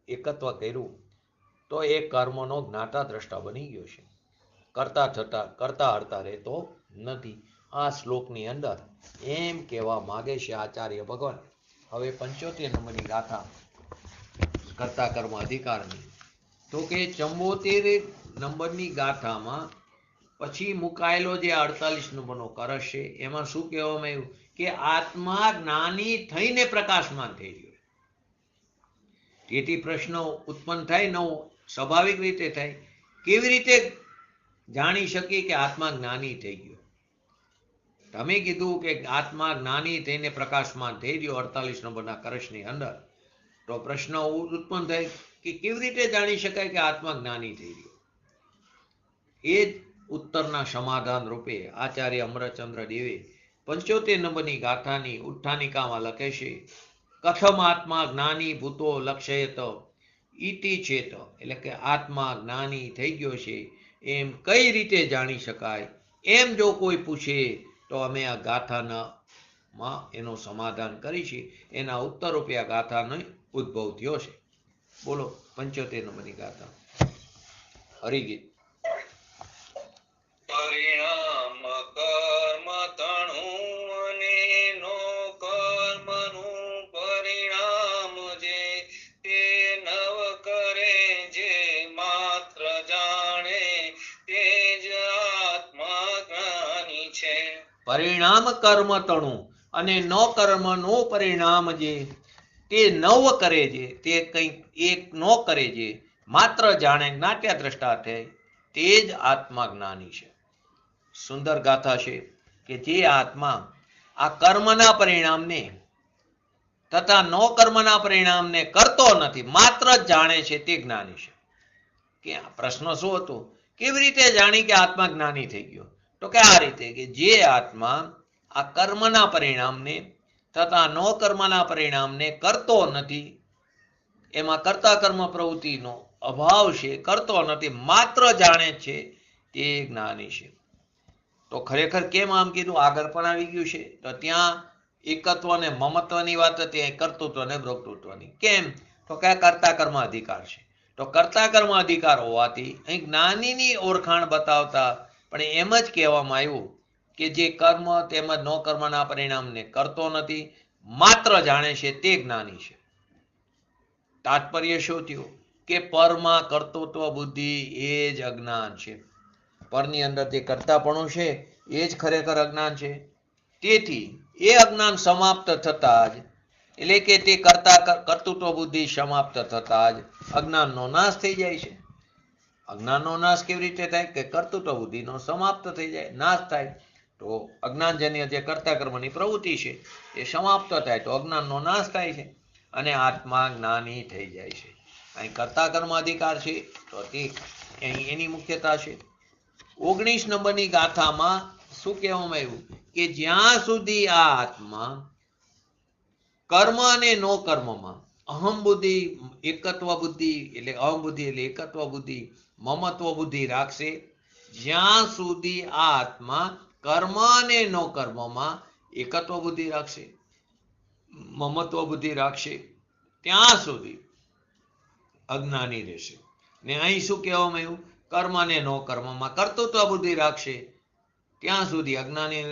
[SPEAKER 1] એકત્વ કર્યું તો એ કર્મનો જ્ઞાતા દ્રષ્ટા બની ગયો છે. કરતા હરતા રહેતો નથી. આ શ્લોકની અંદર એમ કહેવા માગે છે આચાર્ય ભગવાન. હવે 75 નંબરની ગાથા કર્તા કર્મ અધિકારની, તો કે 74 નંબરની ગાથામાં પછી મુકાયેલો જે 48 નંબરનો કરશ છે, એમાં શું કહેવામાં આવ્યું કે આત્મા જ્ઞાની થઈને પ્રકાશમાન થઈ ગયો. તેથી પ્રશ્ન ઉત્પન્ન થાય, નવો સ્વાભાવિક રીતે થાય, કેવી રીતે જાણી શકીએ કે આત્મા જ્ઞાની થઈ ગયો? તમે કીધું કે આત્મા જ્ઞાની થઈને પ્રકાશમાન થઈ ગયો 48 નંબરના કરશની અંદર, તો પ્રશ્ન ઉત્પન્ન થાય કે કેવી રીતે જાણી શકાય કે આત્મા જ્ઞાની થઈ ગયો? એ જ ઉત્તરના સમાધાન રૂપે આચાર્ય અમરચંદ્ર દેવે 75 નંબરની ગાથાની ઉત્થાનિકામાં લખે છે, કથમ આત્મા જ્ઞાની ભૂતો લક્ષયત ઇતિ ચેત, એટલે કે આત્મા જ્ઞાની થઈ ગયો છે એમ કઈ રીતે જાણી શકાય, એમ જો કોઈ પૂછે તો અમે આ ગાથામાં એનું સમાધાન કરી છે. એના ઉત્તર રૂપે આ ગાથાનો ઉદ્ભવ થયો છે. બોલો 75 નંબરની ગાથા. હરિગીત.
[SPEAKER 2] પરિણામ કર્મ તણું અને નો કર્મનું પરિણામ જે તે નવ કરે જે માત્ર જાણે તે જ આત્મા જ્ઞાની છે.
[SPEAKER 1] પરિણામ કર્મ તણું અને નો કર્મનું પરિણામ જે તે નવ કરે છે, તે કંઈક એક નો કરે છે, માત્ર જાણે જ્ઞાત્યા દ્રષ્ટા થાય, તે જ આત્મા જ્ઞાની છે. સુંદર ગાથા છે કે જે આત્મા આ કર્મના પરિણામને તથા નો કર્મના પરિણામને કરતો નથી, માત્ર જ જાણે છે, તે જ્ઞાની છે. કે પ્રશ્ન શું હતો? કેવી રીતે જાણી કે આત્મા જ્ઞાની થઈ ગયો? તો કે આ રીતે કે જે આત્મા આ કર્મના પરિણામને તથા નો કર્મના પરિણામને કરતો નથી, એમાં કર્તા કર્મ પ્રવૃત્તિનો અભાવ છે, કરતો નથી, માત્ર જાણે છે, તે જ્ઞાની છે. તો ખરેખર કેમ આમ કીધું? આગળ પણ આવી ગયું છે. તો ત્યાં એકત્વ અને મમત્વની વાત હતી, કર્તૃત્વ અને ભોક્તૃત્વની. કેમ? તો કે કર્તા કર્મ અધિકાર છે. તો કર્તા કર્મ અધિકાર હોવાથી અહીં જ્ઞાનીની ઓળખાણ બતાવતા પણ એમ જ કહેવામાં આવ્યું કે જે કર્મ તેમજ નો કર્મના પરિણામને કરતો નથી, માત્ર જાણે છે, તે જ્ઞાની છે. તાત્પર્ય શું થયું? કે પરમાં કર્તૃત્વ બુદ્ધિ એ જ અજ્ઞાન છે. પરની અંદર જે કર્તાપણું છે એ જ ખરેખર અજ્ઞાન છે. તેથી એ અજ્ઞાન સમાપ્ત થતા જ, એટલે કે તે કર્તૃત્વ બુદ્ધિ સમાપ્ત થતા જ અજ્ઞાનનો નાશ થઈ જાય છે. અજ્ઞાનનો નાશ કેવી રીતે થાય? કે કર્તૃત્વ બુદ્ધિનો સમાપ્ત થઈ જાય, નાશ થાય. તો અજ્ઞાનજન્ય જે કર્તા કર્મની પ્રવૃત્તિ છે એ સમાપ્ત થાય તો અજ્ઞાનનો નાશ થાય છે અને આત્મા જ્ઞાની થઈ જાય છે. અહીં કર્તા કર્મ અધિકાર છે તો તે એની મુખ્યતા છે. 19 નંબરની ગાથામાં શું કહેવામાં આવ્યું? કે જ્યાં સુધી આ આત્મા કર્મ અને નો કર્મમાં અહમ બુદ્ધિ, એકત્વ બુદ્ધિ એટલે અહમ બુદ્ધિ એટલે એકત્વ બુદ્ધિ, મમત્વ બુદ્ધિ રાખશે, જ્યાં સુધી આ આત્મા કર્મ અને નો કર્મમાં એકત્વ બુદ્ધિ રાખશે, મમત્વ બુદ્ધિ રાખશે, ત્યાં સુધી અજ્ઞાની રહેશે. ને અહીં શું કહેવામાં આવ્યું? કર્મ અને નો કર્મમાં કર્તૃત્વ બુદ્ધિ રાખશે, ત્યાં સુધી અજ્ઞાની.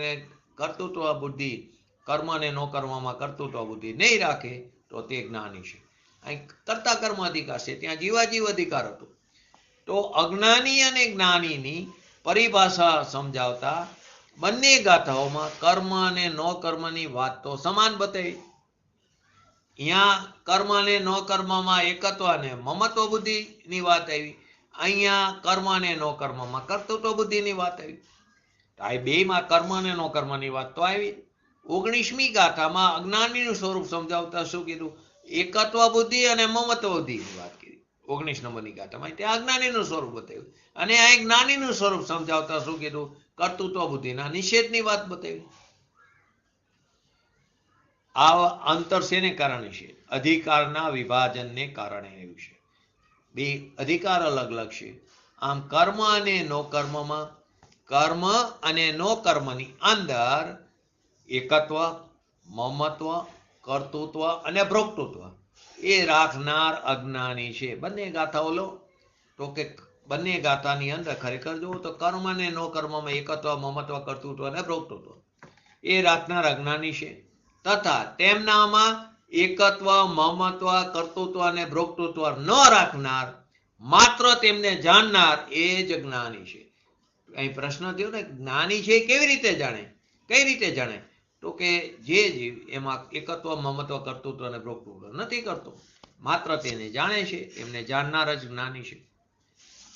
[SPEAKER 1] કર્તૃત્વ બુદ્ધિ કર્મ અને નો કર્મમાં કર્તૃત્વ બુદ્ધિ નહીં રાખે તો તે જ્ઞાની છે. અહીં કર્તા કર્મ અધિકાર છે, ત્યાં જીવાજીવ અધિકાર હતો. તો અજ્ઞાની અને જ્ઞાનીની પરિભાષા સમજાવતા બંને ગાથાઓમાં કર્મ અને નો કર્મની વાત તો સમાન બતાવી. અહીંયા કર્મ અને નો કર્મમાં એકત્વ અને મમત્વ બુદ્ધિની વાત આવી, અહીંયા કર્મ અને નો કર્મમાં કર્તૃત્વ બુદ્ધિની વાત આવી. આ બેમાં કર્મ અને નો કર્મની વાત તો આવી. 19મી ગાથામાં અજ્ઞાનીનું સ્વરૂપ સમજાવતા શું કીધું? એકત્વ બુદ્ધિ અને મમત્વ બુદ્ધિની વાત કરી 19 નંબરની ગાથામાં. ત્યાં અજ્ઞાનીનું સ્વરૂપ બતાવ્યું અને આ જ્ઞાનીનું સ્વરૂપ સમજાવતા શું કીધું? કર્તૃત્વ બુદ્ધિના નિષેધની વાત બતાવી. આ અંતર શેને કારણે છે? અધિકારના વિભાજનને કારણે આવ્યું છે. બે અધિકાર અલગ અલગ છે. આમ કર્મ અને નો કર્મમાં, કર્મ અને નો કર્મની અંદર એકત્વ, મમત્વ, કર્તૃત્વ અને ભોક્તૃત્વ એ રાખનાર અજ્ઞાની છે. બંને ગાથાઓ લો તો કે બંને ગાથાની અંદર ખરેખર જુઓ તો કર્મ અને નો કર્મમાં એકત્વ, મમત્વ, કર્તૃત્વ અને ભોક્તૃત્વ એ રાખનાર અજ્ઞાની છે. તથા તેમનામાં એકત્વ, મમત્વ, કર્તૃત્વ અને ભોક્તૃત્વ ન રાખનાર, માત્ર તેમને જાણનાર એ જ જ્ઞાની છે. અહીં પ્રશ્ન થયો ને, જ્ઞાની છે કેવી રીતે જાણે? કઈ રીતે જાણે? તો કે જે જીવ એમાં એકત્વ, મમત્વ, કર્તૃત્વ અને ભોક્તૃત્વ નથી કરતો, માત્ર તેને જાણે છે, એમને જાણનાર જ જ્ઞાની છે.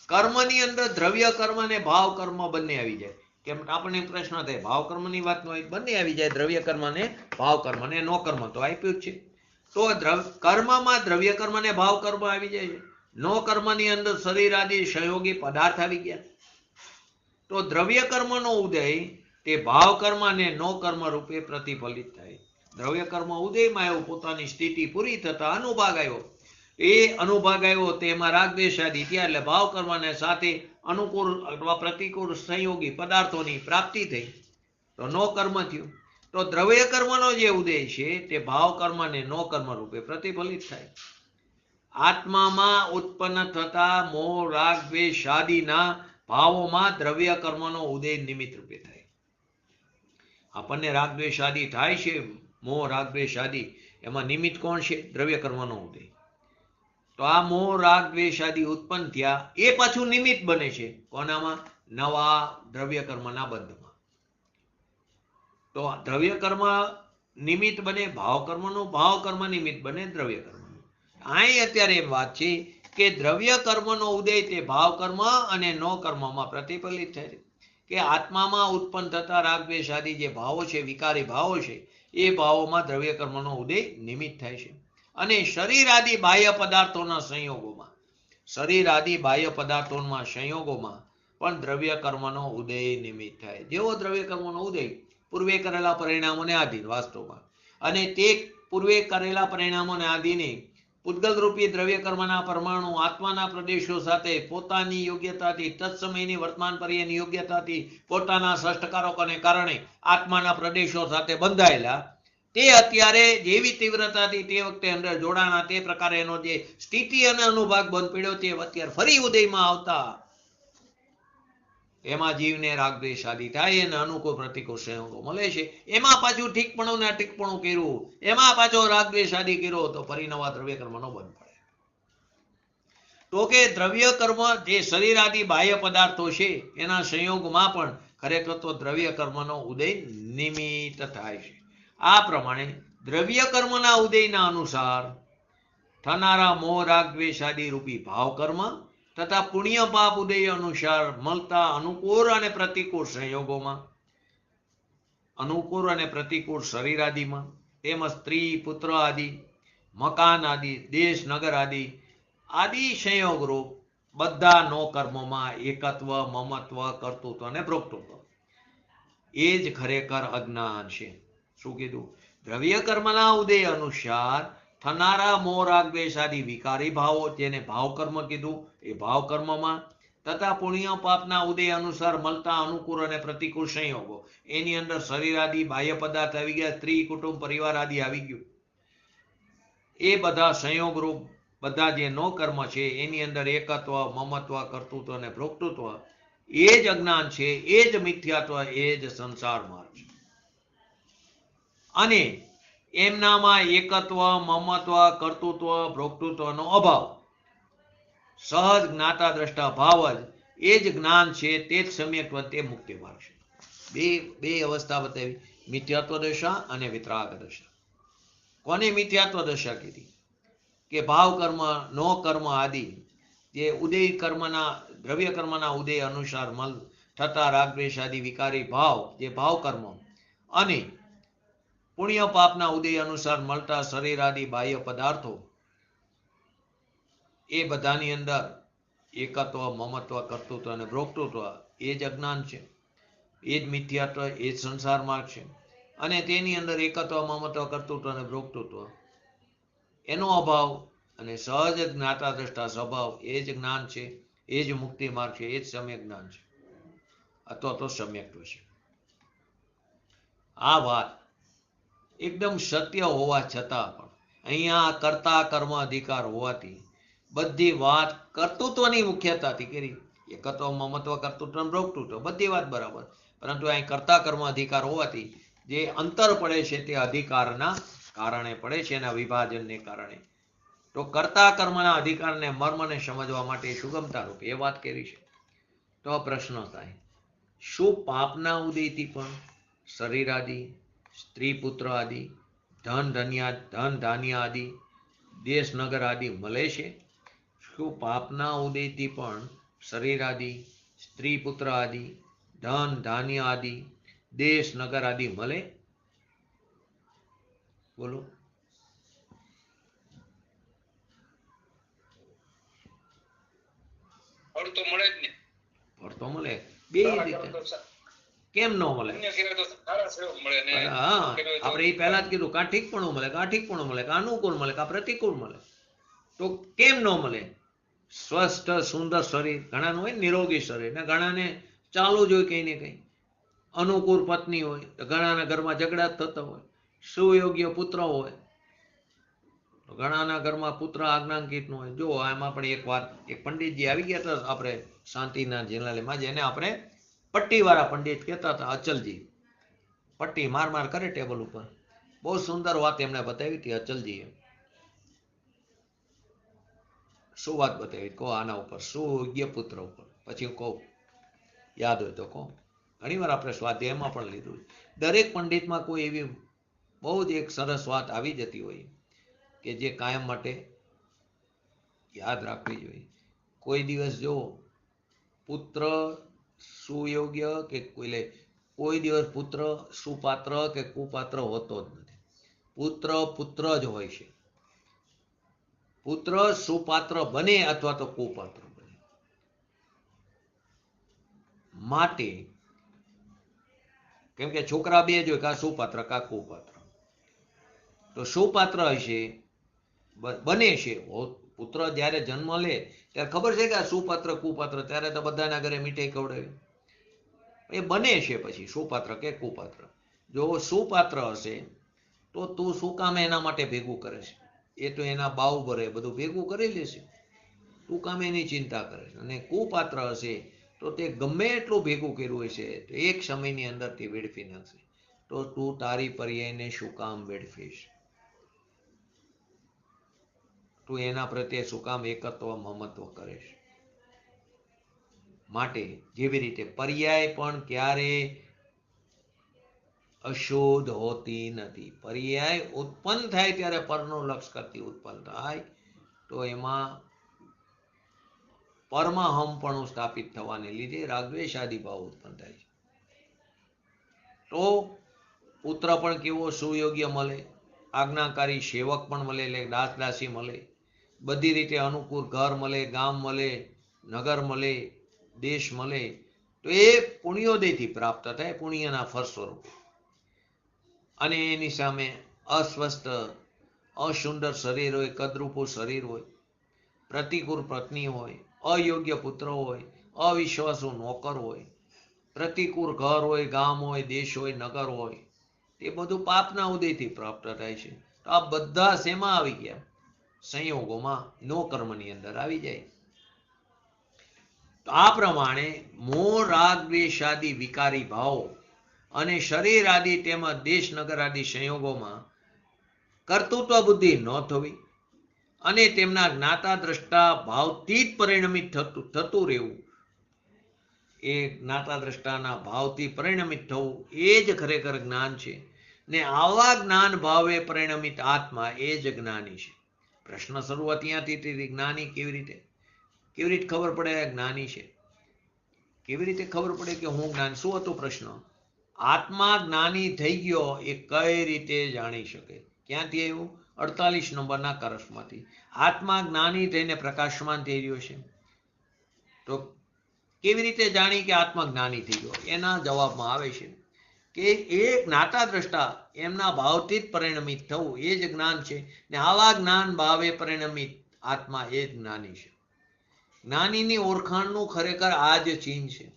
[SPEAKER 1] કર્મની અંદર દ્રવ્ય કર્મ અને ભાવ કર્મ બંને આવી જાય. કેમ આપણને પ્રશ્ન થાય, ભાવ કર્મની વાત ન હોય, બંને આવી જાય, દ્રવ્ય કર્મ અને ભાવ કર્મ અને નો કર્મ તો આપ્યું જ છે. તો કર્મમાં દ્રવ્ય કર્મ અને ભાવ કર્મ આવી જાય છે. નો કર્મની અંદર શરીર આદિ સંયોગી પદાર્થ આવી ગયા. તો દ્રવ્ય કર્મનો ઉદય તે ભાવ કર્મ અને નો કર્મ રૂપે પ્રતિફલિત થાય. દ્રવ્ય કર્મ ઉદયમાં આવ્યો, પોતાની સ્થિતિ પૂરી થતા અનુભાગ આવ્યો, એ અનુભાગ આવ્યો તેમાં રાગદ્વેષ આદિ થયા, એટલે ભાવ કર્મને સાથે અનુકૂળ અથવા પ્રતિકૂળ સંયોગી પદાર્થોની પ્રાપ્તિ થઈ તો નો કર્મ થયું. તો દ્રવ્ય કર્મનો જે ઉદય છે તે ભાવ કર્મ અને નો કર્મ રૂપે પ્રતિફલિત થાય. આત્મામાં ઉત્પન્ન થતા મોહ, રાગ, દ્વેષ આદિના ભાવોમાં દ્રવ્ય કર્મનો ઉદય નિમિત્ત રૂપે થાય. આપણને રાગ દ્વેષ આદિ થાય છે, મોહ, રાગ, દ્વેષ આદિ, એમાં નિમિત્ત કોણ છે? દ્રવ્ય કર્મનો ઉદય. તો આ મોહ, રાગ, દ્વેષ આદિ ઉત્પન્ન થયા એ પાછું નિમિત્ત બને છે કોનામાં? નવા દ્રવ્ય કર્મના બંધમાં. તો દ્રવ્ય કર્મ નિમિત્ત બને ભાવ કર્મનું, ભાવ કર્મ નિમિત્ત બને દ્રવ્ય કર્મનું. અહીં અત્યારે એમ વાત છે કે દ્રવ્ય કર્મનો ઉદય તે ભાવ કર્મ અને નો કર્મમાં પ્રતિફલિત થાય કે આત્મામાં ઉત્પન્ન થતા રાગ દ્વેષ આદિ જે ભાવો છે, વિકારી ભાવો છે, એ ભાવોમાં દ્રવ્ય કર્મનો ઉદય નિમિત્ત થાય છે. અને શરીર આદિ બાહ્ય પદાર્થોના સંયોગોમાં, શરીર આદિ બાહ્ય પદાર્થોના સંયોગોમાં પણ દ્રવ્ય કર્મનો ઉદય નિમિત્ત થાય. જેવો દ્રવ્ય કર્મનો ઉદય પૂર્વે કરેલા પરિણામોને આધીન વાસ્તવમાં, અને તે પૂર્વે કરેલા પરિણામોને આધીને પૂતગલ રૂપી દ્રવ્ય કર્મના પરમાણુ આત્માના પ્રદેશો સાથે પોતાની યોગ્યતાથી, તત્સમયની વર્તમાન પર્યની યોગ્યતાથી, પોતાના ષષ્ઠકારકોને કારણે આત્માના પ્રદેશો સાથે બંધાયેલા, તે અત્યારે જેવી તીવ્રતાથી તે વખતે અંદર જોડાણા, તે પ્રકારે એનો જે સ્થિતિ અને અનુભાગ બંધ પડ્યો, તે અત્યારે ફરી ઉદયમાં આવતા એમાં જીવને રાગ દ્વેષ આદિ થાય અને અનુકૂળ પ્રતિકૂળ સંયોગો મળે છે. એમાં પાછું ઠીકપણું ને અઠીકપણું કર્યું, એમાં પાછો રાગ દ્વેષ આદિ કર્યો તો ફરી નવા દ્રવ્ય કર્મનો બંધ પડે. તો કે દ્રવ્ય કર્મ જે શરીર આદિ બાહ્ય પદાર્થો છે એના સંયોગમાં પણ ખરેખર તો દ્રવ્ય કર્મનો ઉદય નિમિત્ત થાય છે. આ પ્રમાણે દ્રવ્ય કર્મના ઉદયના અનુસાર થનારા મોહ રાગ દ્વેષ આદિ રૂપી ભાવ કર્મ તથા પુણ્ય પાપ ઉદય અનુસાર મળતા અનુકૂળ અને પ્રતિકૂળ સંયોગોમાં, અનુકૂળ અને પ્રતિકૂળ શરીર આદિમાં, તેમજ સ્ત્રી પુત્ર આદિ, મકાન આદિ, દેશ નગર આદિ આદિ સંયોગ રૂપ બધા નો કર્મોમાં એકત્વ, મમત્વ, કર્તૃત્વ અને ભોક્તૃત્વ એ જ ખરેખર અજ્ઞાન છે. શું કીધું? દ્રવ્ય કર્મના ઉદય અનુસાર થનારા મોહ રાગ દ્વેષ આદિ વિકારી ભાવો, જેને ભાવ કર્મ કીધું, એ ભાવ કર્મમાં તથા પુણ્ય પાપના ઉદય અનુસાર મળતા અનુકૂળ અને પ્રતિકૂળ સંયોગો, એની અંદર શરીર આદિ, બાહ્ય પદાર્થ આવી ગયા, સ્ત્રી, કુટુંબ, પરિવાર આદિ આવી ગયું. એ બધા સંયોગ રૂપ બધા જે નો કર્મ છે એની અંદર એકત્વ, મમત્વ, કર્તૃત્વ અને ભોક્તૃત્વ એ જ અજ્ઞાન છે, એ જ મિથ્યાત્વ, એ જ સંસાર માર્ગ છે. અને એમનામાં એકત્વ, મમત્વ, કર્તૃત્વ, ભોક્તૃત્વનો અભાવ, સહજ જ્ઞાતા દ્રષ્ટા ભાવ જ એ જ જ્ઞાન છે, તે જ સમ્યક્ત્વ, તે મુક્તિ માર્ગ છે. બે અવસ્થા બતાવી, મિથ્યાત્વ દશા અને વિતરાગ દશા. કોને મિથ્યાત્વ દશા કીધી? કે ભાવ કર્મ, નો કર્મ આદિ જે ઉદય કર્મના, દ્રવ્ય કર્મના ઉદય અનુસાર મલ થતા રાગ દ્વેષ આદિ વિકારી ભાવ, જે ભાવ કર્મ, અને પુણ્ય પાપના ઉદય અનુસાર મળતા શરીર આદિ બાહ્ય પદાર્થો, એ બધાની અંદર એકત્વ, મમત્વ, કર્તૃત્વ અને ભોક્તૃત્વ એ જ અજ્ઞાન છે, એ જ મિથ્યાત્વ, એ જ સંસાર માર્ગ છે. અને તેની અંદર એકત્વ, મમત્વ, કર્તૃત્વ અને ભોક્તૃત્વ એનો અભાવ અને સહજ જ્ઞાતા દ્રષ્ટા સ્વભાવ એ જ જ્ઞાન છે, એ જ મુક્તિ માર્ગ છે, એ જ સમ્યક જ્ઞાન છે, અથવા તો સમ્યક્ત્વ છે. આ વાત એકદમ સત્ય હોવા છતાં પણ અહીંયા કર્તા કર્મ અધિકાર હોવાથી બધી વાત કર્તૃત્વની મુખ્યતાથી કરી. એકત્વ, મમત્વ, કર્તૃત્વ, ભોક્તૃત્વ બધી વાત બરાબર, પરંતુ અહીં કર્તા કર્મ અધિકાર હોવાથી જે અંતર પડે છે તે અધિકારના કારણે પડે છે, એના વિભાજનને કારણે. તો કર્તા કર્મના અધિકારને મર્મને સમજવા માટે સુગમતા રૂપ એ વાત કરી છે. તો પ્રશ્ન થાય, શું પાપના ઉદયથી પણ શરીર આદિ, સ્ત્રી પુત્ર આદિ, ધન ધાન્ય આદિ, દેશ નગર આદિ મળે છે? શું પાપના ઉદયથી પણ શરીર આદિ, સ્ત્રી પુત્ર આદિ, ધન ધાન્ય આદિ, દેશ નગર આદિ મળે? બોલો.
[SPEAKER 2] ફળ તો મળે જ ને.
[SPEAKER 1] ફળ તો મળે બે રીતે. કેમ ન મળે? હા, આપણે એ પહેલા જ કીધું, કાં ઠીકપણું મળે, કાં ઠીકપણું મળે, કાં અનુકૂળ મળે, કાં પ્રતિકૂળ મળે. તો કેમ ન મળે? સ્વસ્થ સુંદર શરીર ઘણાનું હોય, નિરોગી શરીર, ને ઘણાને ચાલુ જ હોય કઈ ને કઈ. અનુકૂળ પત્ની હોય તો ઘણાના ઘરમાં ઝઘડા જ થતા હોય. સુયોગ્ય પુત્ર હોય તો ઘણાના ઘરમાં પુત્ર આજ્ઞાંકિત નો હોય. જો આમાં પણ એક વાત, એક પંડિતજી આવી ગયા હતા આપણે શાંતિના જિનાલયમાં, જેને આપણે પટ્ટીવાળા પંડિત કહેતા હતા, અચલજી. પટ્ટી માર કરે ટેબલ ઉપર. બહુ સુંદર વાત એમણે બતાવી હતી અચલજીએ. શું વાત બતાવી કહો આના ઉપર? સુયોગ્ય પુત્ર ઉપર. પછી કહો, યાદ હોય તો કહો. ઘણી વાર આપણે સ્વાધ્યાયમાં પણ લીધું. દરેક પંડિતમાં કોઈ એવી બહુ જ એક સરસ વાત આવી જતી હોય કે જે કાયમ માટે યાદ રાખવી જોઈએ. કોઈ દિવસ જો પુત્ર સુયોગ્ય કે કોઈ દિવસ પુત્ર સુપાત્ર કે કુપાત્ર હોતો જ નથી. પુત્ર પુત્ર જ હોય છે. પુત્ર સુપાત્ર બને અથવા તો કુપાત્ર બને. માટે કેમ કે છોકરા બે જ હોય, કાં સુપાત્ર કાં કુપાત્ર. તો સુપાત્ર હશે, બને છે. પુત્ર જ્યારે જન્મ લે ત્યારે ખબર છે કે આ સુપાત્ર કુપાત્ર, ત્યારે તો બધાના ઘરે મીઠાઈ ખવડાવી. એ બને છે પછી સુપાત્ર કે કુપાત્ર. જો સુપાત્ર હશે તો તું શું કામ એના માટે ભેગું કરે છે? એ તો એના બાવ ભરે બધું ભેગું કરી લેશે, તું કામ એની ચિંતા કરે છે. અને કુપાત્ર હશે તો તે ગમે એટલું ભેગું કર્યું હશે તો એક સમયની અંદરથી વેડફી નાખશે. તો તું તારી પર્યાયને શું કામ વેડફીશ? તું એના પ્રત્યે શું કામ એકત્વ મમત્વ કરે છે? માટે જેવી રીતે પર્યાય પણ ક્યારે અશુદ્ધ હોતી નથી. પર્યાય ઉત્પન્ન થાય ત્યારે પરનું લક્ષ કરતી ઉત્પન્ન થાય તો એમાં પરમહમપણું સ્થાપિત થવાને લીધે રાગદ્વેષાદિ ભાવ ઉત્પન્ન થાય છે. તો પુત્ર પણ કેવો સુયોગ્ય મળે, આજ્ઞાકારી સેવક પણ મળે, એટલે દાસ દાસી મળે, બધી રીતે અનુકૂળ ઘર મળે, ગામ મળે, નગર મળે, દેશ મળે, તો એ પુણ્યોદયથી પ્રાપ્ત થાય, પુણ્યના ફળ સ્વરૂપે. અને એની સામે અસ્વસ્થ અસુંદર શરીર હોય, કદરૂપું શરીર હોય, પ્રતિકૂળ પત્ની હોય, અયોગ્ય પુત્ર હોય, અવિશ્વાસુ નોકર હોય, પ્રતિકૂળ ઘર હોય, ગામ હોય, દેશ હોય, નગર હોય, એ બધું પાપના ઉદયથી પ્રાપ્ત થાય છે. તો આ બધા શેમાં આવી ગયા? સંયોગોમાં, નો કર્મની અંદર આવી જાય. તો આ પ્રમાણે મોહ રાગ દ્વેષાદિ વિકારી ભાવો અને શરીર આદિ તેમજ દેશ નગર આદિ સંયોગોમાં કર્તૃત્વ બુદ્ધિ ન થવી અને તેમના જ્ઞાતા દ્રષ્ટા ભાવથી જ પરિણમિત થતું રહેવું, એ જ્ઞાતા દ્રષ્ટાના ભાવથી પરિણમિત થવું એ જ ખરેખર જ્ઞાન છે. ને આવા જ્ઞાન ભાવે પરિણમિત આત્મા એ જ જ્ઞાની છે. પ્રશ્ન શરૂઆત ત્યાંથી, જ્ઞાની કેવી રીતે ખબર પડે જ્ઞાની છે? કેવી રીતે ખબર પડે કે હું જ્ઞાન? શું હતો પ્રશ્ન? આત્મા જ્ઞાની થઈ ગયો એ કઈ રીતે જાણી શકે? ક્યાંથી આવ્યું? 48 નંબરના કરસમાંથી. આત્મા જ્ઞાની થઈને પ્રકાશમાન થઈ રહ્યો છે, તો કેવી રીતે જાણી કે આત્મા જ્ઞાની થઈ ગયો? એના જવાબમાં આવે છે કે એ જ્ઞાતા દ્રષ્ટા એમના ભાવથી જ પરિણમિત થવું એ જ જ્ઞાન છે. ને આવા જ્ઞાન ભાવે પરિણમિત આત્મા એ જ્ઞાની છે. જ્ઞાનીની ઓળખાણનું ખરેખર આ જ ચિહ્ન છે.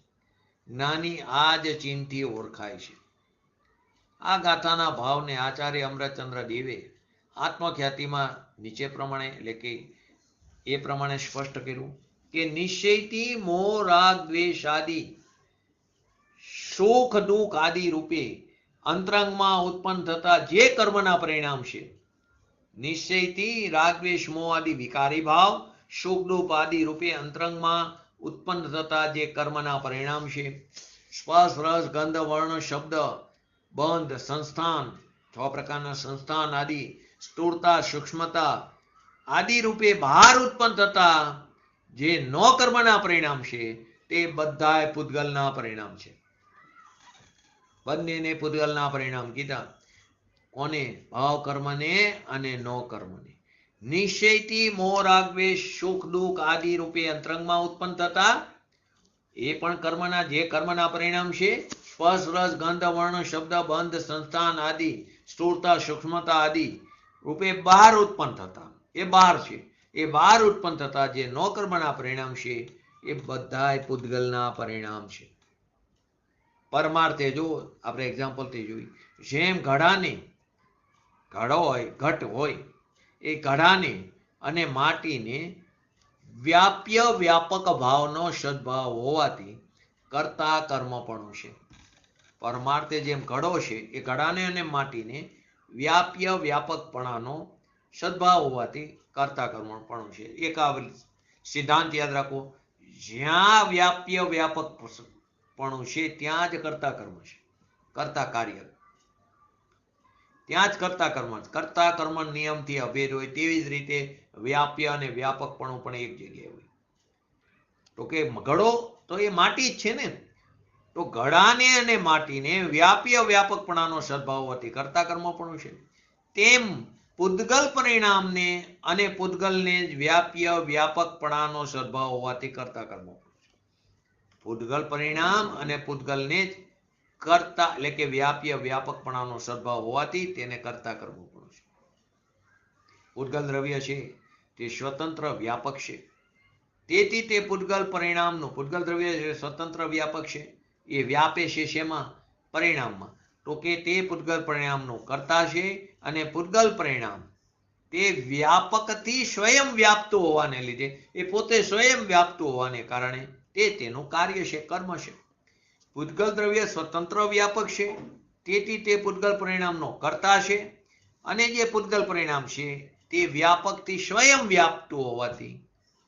[SPEAKER 1] જ્ઞાની આ જ ચિહ્નથી ઓળખાય છે. આ ગાથાના ભાવને આચાર્ય અમૃતચંદ્ર દેવે આત્મખ્યાતિમાં નીચે પ્રમાણે, એટલે કે એ પ્રમાણે સ્પષ્ટ કર્યું કે નિશ્ચયથી મોહ રાગ દ્વેષ આદિ સુખ દુઃખ આદિ રૂપે અંતરંગમાં ઉત્પન્ન થતા જે કર્મના પરિણામ છે, નિશ્ચયથી રાગ દ્વેષ મોહ આદિ વિકારી ભાવ સુખ દુઃખ આદિ રૂપે અંતરંગમાં ઉત્પન્ન થતા જે કર્મના પરિણામ છે, સ્પર્શ રસ ગંધ વર્ણ શબ્દ બંધ સંસ્થાન, 6 પ્રકારના સંસ્થાન આદિ, સ્થૂળતા સૂક્ષ્મતા આદિ રૂપે બહાર ઉત્પન્ન થતા જે નો કર્મના પરિણામ છે, તે બધા પૂતગલના પરિણામ છે. બંનેને પૂતગલના પરિણામ કીધા. કોને? ભાવ કર્મને અને નો કર્મને. નિશ્ચયથી મોહ રાગ દ્વેષ સુખ દુઃખ આદિ રૂપે અંતરંગમાં ઉત્પન્ન થતા એ પણ કર્મના, જે કર્મના પરિણામ છે, સ્પર્શ રસ ગંધ વર્ણ શબ્દ બંધ સંસ્થાન આદિ, સ્થૂળતા સૂક્ષ્મતા આદિ રૂપે બહાર ઉત્પન્ન થતા, એ બહાર છે, એ બહાર ઉત્પન્ન થતા જે નો કર્મના પરિણામ છે, એ બધા પૂતગલના પરિણામ છે. પરમાર્થે જો આપણે એક્ઝામ્પલથી જોઈ, જેમ ઘડાને, ઘડો હોય, ઘટ હોય, એ ઘડાને અને માટીને વ્યાપ્ય વ્યાપક ભાવનો સદભાવ હોવાથી કર્તા કર્મપણું છે. પરમાર્થે જેમ ઘડો છે, એ ઘડાને અને માટીને વ્યાપ્ય વ્યાપકપણાનો સદભાવ હોવાથી કર્તા કર્મપણું છે. એક આ સિદ્ધાંત યાદ રાખો, જ્યાં વ્યાપ્ય વ્યાપકપણું છે ત્યાં જ કર્તા કર્મ છે, કર્તા કાર્ય, ત્યાં જ કર્તા કર્મ. કર્તા કર્મ નિયમથી અભેદ હોય તેવી જ રીતે વ્યાપ્ય અને વ્યાપકપણું પણ એક જગ્યાએ હોય. તો કે ઘડો તો એ માટી જ છે ને, તો ઘડાને અને માટીને વ્યાપ્ય વ્યાપકપણાનો સદભાવ હોવાથી કર્તા કર્મપણું છે. તેમ પૂતગલ પરિણામને અને પૂતગલને જ વ્યાપ્ય વ્યાપકપણાનો સદભાવ હોવાથી કર્તા કર્મપણું છે. પૂતગલ પરિણામ અને પૂતગલને જ કર્તા એટલે કે વ્યાપ્ય વ્યાપકપણાનો સદભાવ હોવાથી તેને કર્તા કર્મપણું છે. પૂતગલ દ્રવ્ય છે તે સ્વતંત્ર વ્યાપક છે, તેથી તે પૂતગલ પરિણામનું, પૂતગલ દ્રવ્ય સ્વતંત્ર વ્યાપક છે, એ વ્યાપે છે શેમાં? પરિણામમાં. તો કે તે પૂતગલ પરિણામનું કર્તા છે અને પૂતગલ પરિણામ તે વ્યાપકથી સ્વયં વ્યાપતું હોવાને લીધે, એ પોતે સ્વયં વ્યાપતું હોવાને કારણે તે તેનું કાર્ય છે, કર્મ છે. પૂતગલ દ્રવ્ય સ્વતંત્ર વ્યાપક છે, તેથી તે પૂતગલ પરિણામનો કર્તા છે, અને જે પૂતગલ પરિણામ છે તે વ્યાપકથી સ્વયં વ્યાપતું હોવાથી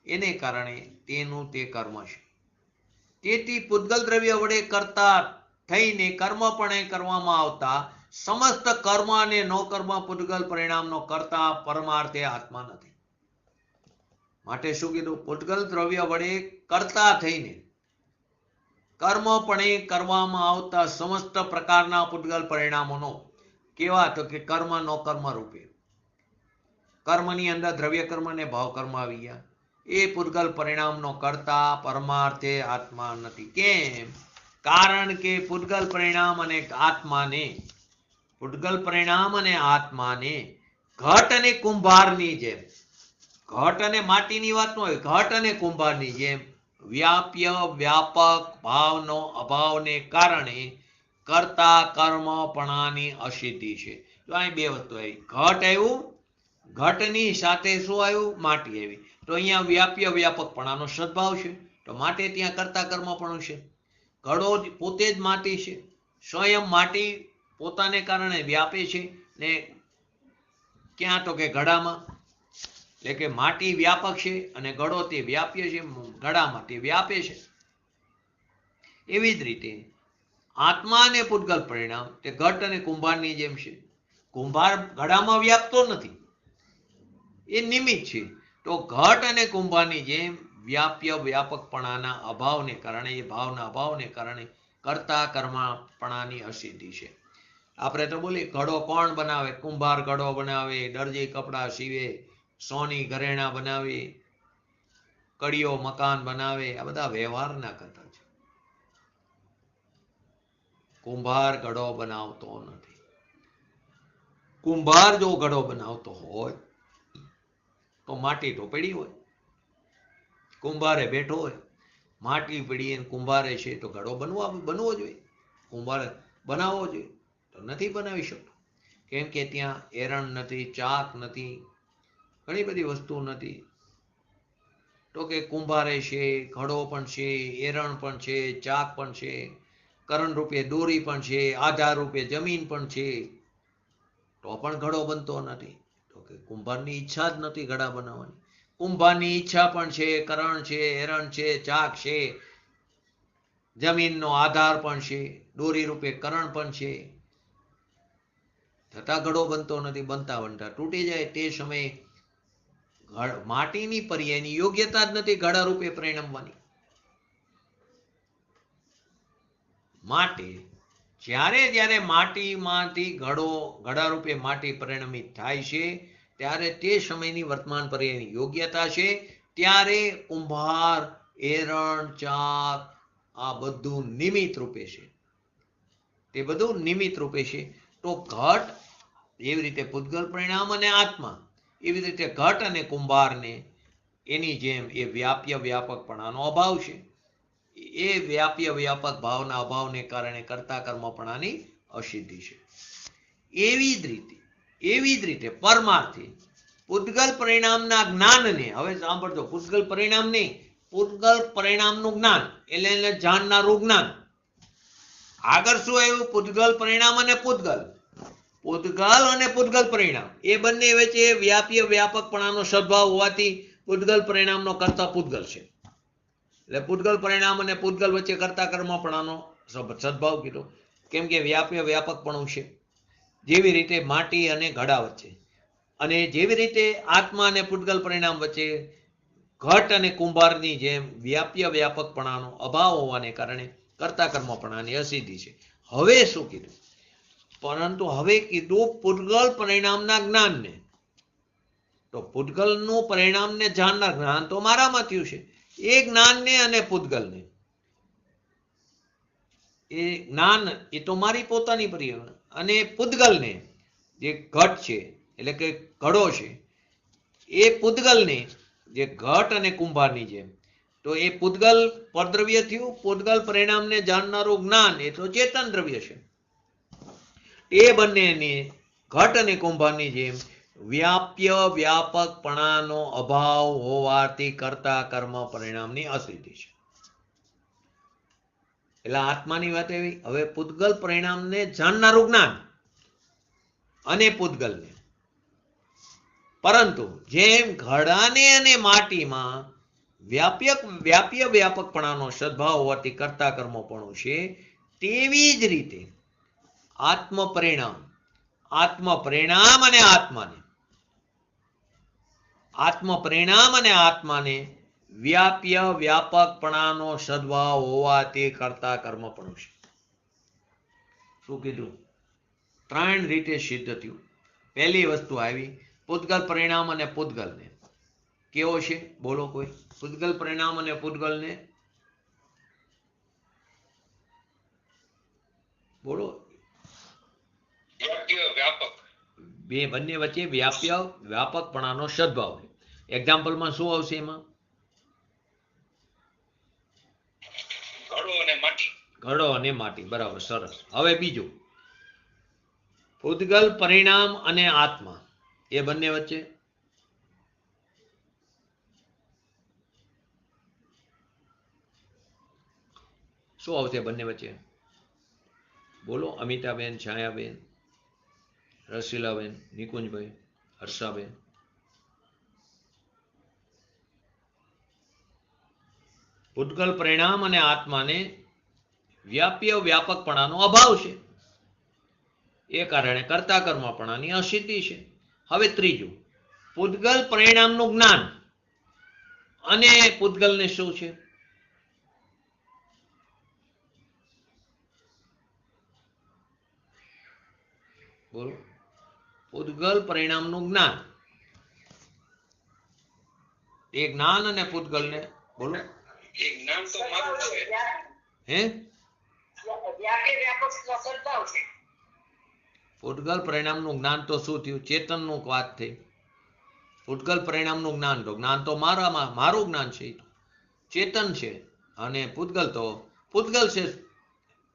[SPEAKER 1] એને કારણે તેનું તે કર્મ છે. તેથી પૂતગલ દ્રવ્ય વડે કરતા થઈને કર્મપણે કરવામાં આવતા સમસ્ત કર્મ અને નો કર્મ પૂતગલ પરિણામનો કરતા પરમાર્થે આત્મા નથી. માટે શું કીધું? પૂતગલ દ્રવ્ય વડે કરતા થઈને કર્મપણે કરવામાં આવતા સમસ્ત પ્રકારના પૂતગલ પરિણામોનો, કેવા? તો કે કર્મ નો કર્મ રૂપે. કર્મની અંદર દ્રવ્ય કર્મ ને ભાવ કર્મ આવી ગયા. એ પૂતગલ પરિણામનો કરતા પરમાર્થે આત્મા નથી. કેમ? કારણ કે પૂતગલ પરિણામ અને આત્માને ઘટ અને કુંભારની જેમ, ઘટ અને માટીની વાત ન હોય, ઘટ અને કુંભારની જેમ વ્યાપ્ય વ્યાપક ભાવનો અભાવને કારણે કરતા કર્મપણાની અસિદ્ધિ છે. તો અહીં બે વસ્તુ આવી. ઘટ આવ્યું, ઘટની સાથે શું આવ્યું? માટી આવી. તો અહીંયા વ્યાપ્ય વ્યાપકપણાનો સદભાવ છે, તો માટે ત્યાં કરતા કર્મપણું છે. ઘડો પોતે જ માટી છે, સ્વયં માટી પોતાને કારણે વ્યાપે છે ને ક્યાં? તો કે ઘડામાં. એટલે કે માટી વ્યાપક છે અને ઘડો તે વ્યાપ્ય છે, ઘડામાં તે વ્યાપે છે. એવી જ રીતે આત્મા અને પૂતગલ પરિણામ તે ઘટ અને કુંભારની જેમ છે. કુંભાર ઘડામાં વ્યાપતો નથી, એ નિમિત્ત છે. તો ઘટ અને કુંભારની જેમ વ્યાપ્ય વ્યાપકપણાના અભાવને કારણે, એ ભાવના અભાવને કારણે કરતા કર્મપણાની અસિદ્ધિ છે. આપણે તો બોલીએ ઘડો કોણ બનાવે? કુંભાર ઘડો બનાવે, દરજી કપડા સીવે, સોની ઘરેણા બનાવે, કડીઓ મકાન બનાવે. આ બધા વ્યવહારના કથા છે. કુંભાર ઘડો બનાવતો નથી. કુંભાર જો ઘડો બનાવતો હોય તો માટી તો પડી હોય, કુંભારે બેઠો હોય, માટી પડી અને કુંભારે છે તો ઘડો બનવો જોઈએ, કુંભારે બનાવવો જોઈએ. તો નથી બનાવી શકતો. કેમ કે ત્યાં એરણ નથી, ચાક નથી, ઘણી બધી વસ્તુ નથી. તો કે કુંભારે છે, ઘડો પણ છે, એરણ પણ છે, ચાક પણ છે, કરણ રૂપે દોરી પણ છે, આધાર રૂપે જમીન પણ છે, તો પણ ઘડો બનતો નથી. તો કે કુંભારની ઈચ્છા જ નથી ઘડા બનાવવાની. કુંભારની ઈચ્છા પણ છે, કરણ છે, એરણ છે, ચાક છે, જમીનનો આધાર પણ છે, દોરી રૂપે કરણ પણ છે, છતાં ઘડો બનતો નથી. બનતા બનતા તૂટી જાય. તે સમયે માટીની પર્યાયની યોગ્યતા જ નથી ઘડા રૂપે પરિણમવાની. માટે જ્યારે જ્યારે માટીમાંથી ઘડા રૂપે માટી પરિણમિત થાય છે, ત્યારે તે સમયની વર્તમાન પર્યાયની યોગ્યતા છે. ત્યારે કુંભાર, એરણ, ચાક આ બધું નિમિત્ત રૂપે છે. તે બધું નિમિત્ત રૂપે છે. તો ઘટ એવી રીતે પૂતગલ પરિણામ અને આત્મા, એવી રીતે ઘટ અને કુંભારને એની જેમ એ વ્યાપ્ય વ્યાપકપણાનો અભાવ છે. એ વ્યાપ્ય વ્યાપક ભાવના અભાવને કારણે કરતા કર્મપણાની અસિદ્ધિ છે. એવી જ રીતે પરમાર્થે પૂતગલ પરિણામના જ્ઞાનને, હવે સાંભળજો, પૂતગલ પરિણામ નહીં, પૂતગલ પરિણામનું જ્ઞાન એટલે એને જાણનારું જ્ઞાન. આગળ શું આવ્યું? પૂતગલ પરિણામ અને પૂતગલ. પૂતગલ અને પૂતગલ પરિણામ એ બંને વચ્ચે વ્યાપ્ય વ્યાપકપણાનો સદભાવ હોવાથી પૂતગલ પરિણામનો કરતા પૂતગલ છે. એટલે પૂતગલ પરિણામ અને પૂતગલ વચ્ચે કરતા કર્મપણાનો સદભાવ કીધો. કેમ કે વ્યાપ્ય વ્યાપકપણું છે. જેવી રીતે માટી અને ઘડા વચ્ચે, અને જેવી રીતે આત્મા અને પૂતગલ પરિણામ વચ્ચે ઘટ અને કુંભારની જેમ વ્યાપ્ય વ્યાપકપણાનો અભાવ હોવાને કારણે કરતા કર્મપણાની અસિદ્ધિ છે. હવે શું કીધું? પરંતુ હવે કીધું પૂતગલ પરિણામના જ્ઞાનને. તો પૂતગલનું પરિણામને જાણનાર જ્ઞાન તો મારામાં થયું છે. એ જ્ઞાનને અને પૂતગલને, એ જ્ઞાન એ તો મારી પોતાની પર્યાય, અને પૂતગલને જે ઘટ છે એટલે કે ઘડો છે, એ પૂતગલને જે ઘટ અને કુંભારની જેમ, તો એ પૂતગલ પરદ્રવ્ય થયું. પૂતગલ પરિણામને જાણનારું જ્ઞાન એ તો ચેતન દ્રવ્ય છે. એ બંનેને ઘટ અને કુંભારની જેમ વ્યાપ્ય વ્યાપકપણાનો અભાવ હોવાથી કરતા કર્મ પરિણામની અસિદ્ધિ છે. એટલે આત્માની વાત એવી. હવે પૂતગલ પરિણામને જાણનારું જ્ઞાન અને પૂતગલને, પરંતુ જેમ ઘડાને અને માટીમાં વ્યાપ્ય વ્યાપકપણાનો સદભાવ હોવાથી કર્તા કર્મપણું છે. તેવી જ રીતે આત્મ પરિણામ અને આત્માને વ્યાપ્ય વ્યાપકપણાનો સદભાવ હોવાથી કર્તા કર્મપણું છે. શું કીધું? 3 રીતે સિદ્ધ થયું. પહેલી વસ્તુ આવી પૂતગલ પરિણામ અને પૂતગલને. કેવો છે બોલો કોઈ? પૂતગલ પરિણામ અને પૂતગલને બોલો. બંને વચ્ચે વ્યાપ્ય વ્યાપકપણાનો સદભાવ. એક્ઝામ્પલમાં શું આવશે? એમાં ઘડો અને માટી. બરાબર, સરસ. હવે બીજું પૂતગલ પરિણામ અને આત્મા, એ બંને વચ્ચે શું આવશે? બંને વચ્ચે બોલો. અમિતાબેન, છાયાબેન, રસીલાબેન, નિકુંજભાઈ, હર્ષાબેન. પૂતગલ પરિણામ અને આત્માને વ્યાપ્ય વ્યાપકપણાનો અભાવ છે. એ કારણે કર્તા કર્મપણાની અસિદ્ધિ છે. હવે ત્રીજું પૂતગલ પરિણામનું જ્ઞાન અને પૂતગલને શું છે? બોલો. પૂતગલ પરિણામનું જ્ઞાન, એ જ્ઞાન અને પૂતગલને બોલો.
[SPEAKER 2] જ્ઞાન તો મારું છે.
[SPEAKER 1] હે? પૂતગલ પરિણામનું જ્ઞાન તો શું થયું? ચેતનનું વાત થઈ. પૂતગલ પરિણામનું જ્ઞાન તો મારું જ્ઞાન છે, ચેતન છે. અને પૂતગલ છે.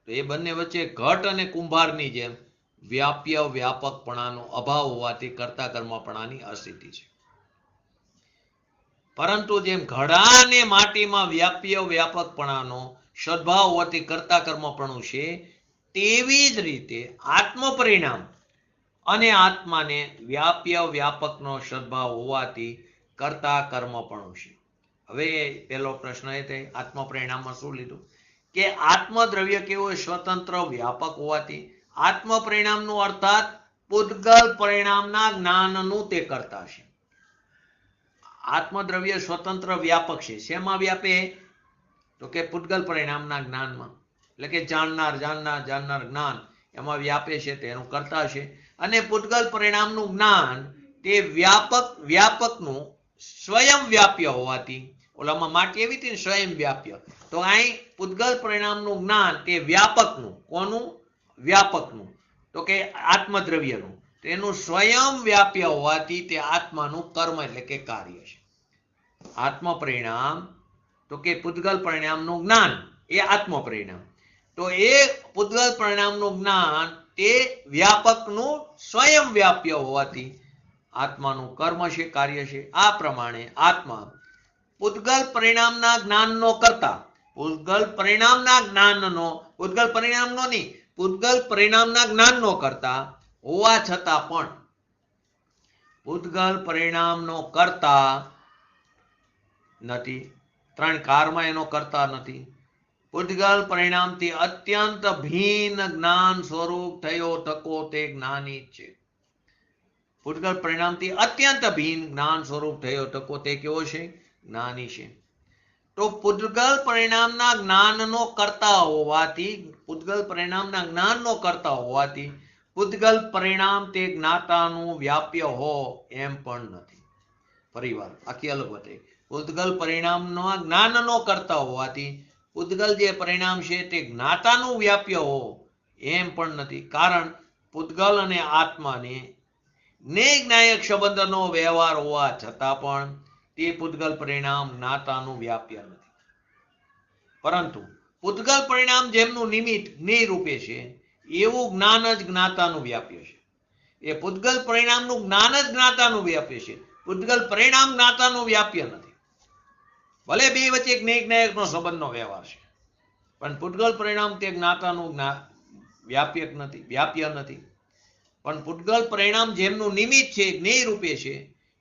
[SPEAKER 1] તો એ બંને વચ્ચે ઘટ અને કુંભારની જેમ વ્યાપ્ય વ્યાપકપણાનો અભાવ હોવાથી કર્તા કર્મપણાની અસિદ્ધિ છે. પરંતુ જેમ ઘડા અને માટીમાં વ્યાપ્ય વ્યાપકપણાનો સદભાવ હોવાથી કર્તા કર્મપણું છે, તેવી જ રીતે આત્મ પરિણામ અને આત્માને વ્યાપ્ય વ્યાપકનો સદભાવ હોવાથી કર્તા કર્મપણું છે. હવે પહેલો પ્રશ્ન એ થાય આત્મ પરિણામમાં શું લીધું? કે આત્મદ્રવ્ય કેવું? સ્વતંત્ર વ્યાપક હોવાથી આત્મ પરિણામનું અર્થાત પૂતગલ પરિણામના જ્ઞાનનું તે કરતા છે. આત્મદ્રવ્ય સ્વતંત્ર વ્યાપક છે. શેમાં વ્યાપે? તો કે પૂતગલ પરિણામના જ્ઞાનમાં. એટલે કે જાણનાર જ્ઞાન એમાં વ્યાપે છે, તેનું કરતા છે. અને પૂતગલ પરિણામનું જ્ઞાન તે વ્યાપકનું સ્વયં વ્યાપ્ય હોવાથી, ઓલામાં માટી એવી હતી સ્વયં વ્યાપ્ય, તો અહીં પૂતગલ પરિણામનું જ્ઞાન તે વ્યાપકનું. કોનું? વ્યાપકનું. તો કે આત્મદ્રવ્યનું. તેનું સ્વયં વ્યાપ્ય હોવાથી તે આત્માનું કર્મ એટલે કે કાર્ય છે. આત્મ પરિણામ તો કે પૂતગલ પરિણામનું જ્ઞાન એ આત્મ પરિણામ. તો એ પૂતગલ પરિણામનું જ્ઞાન તે વ્યાપકનું સ્વયં વ્યાપ્ય હોવાથી આત્માનું કર્મ છે, કાર્ય છે. આ પ્રમાણે આત્મા પૂતગલ પરિણામના જ્ઞાનનો કરતા, પૂતગલ પરિણામના જ્ઞાનનો કરતા હોવા છતાં પણ પૂતગલ પરિણામનો કરતા નથી. 3 કારમાં એનો કરતા નથી. પૂતગલ પરિણામથી અત્યંત ભિન્ન જ્ઞાન સ્વરૂપ થયો તકો તે જ્ઞાની છે. પૂતગલ પરિણામથી અત્યંત ભિન્ન જ્ઞાન સ્વરૂપ થયો તકો તે કેવો છે? જ્ઞાની છે. તો પૂતગલ પરિણામના જ્ઞાનનો કરતા હોવાથી પૂતગલ પરિણામ તે જ્ઞાતાનું વ્યાપ્ય હો એમ પણ નથી. ફરીવાર આખી અલગ વાત. પૂતગલ પરિણામના જ્ઞાનનો કરતા હોવાથી પૂતગલ જે પરિણામ છે તે જ્ઞાતાનું વ્યાપ્ય હો એમ પણ નથી. કારણ પૂતગલ અને આત્માને જ્ઞેય સંબંધનો વ્યવહાર હોવા છતાં પણ તે પૂતગલ પરિણામ જ્ઞાતાનું વ્યાપ્ય નથી. પરંતુ પૂતગલ પરિણામ જેમનું નિમિત્ત જ્ઞેય રૂપે છે, એવું જ્ઞાન જ જ્ઞાતાનું વ્યાપ્ય છે. એ પૂતગલ પરિણામનું જ્ઞાન જ જ્ઞાતાનું વ્યાપ્ય છે. પૂતગલ પરિણામ જ્ઞાતાનું વ્યાપ્ય નથી. ભલે બે વચ્ચે જ્ઞેયનો સંબંધનો વ્યવહાર છે, પણ પૂતગલ પરિણામ તે જ્ઞાતાનું વ્યાપ્ય નથી. પણ પૂતગલ પરિણામ જેમનું નિમિત્ત છે, જ્ઞેય રૂપે છે,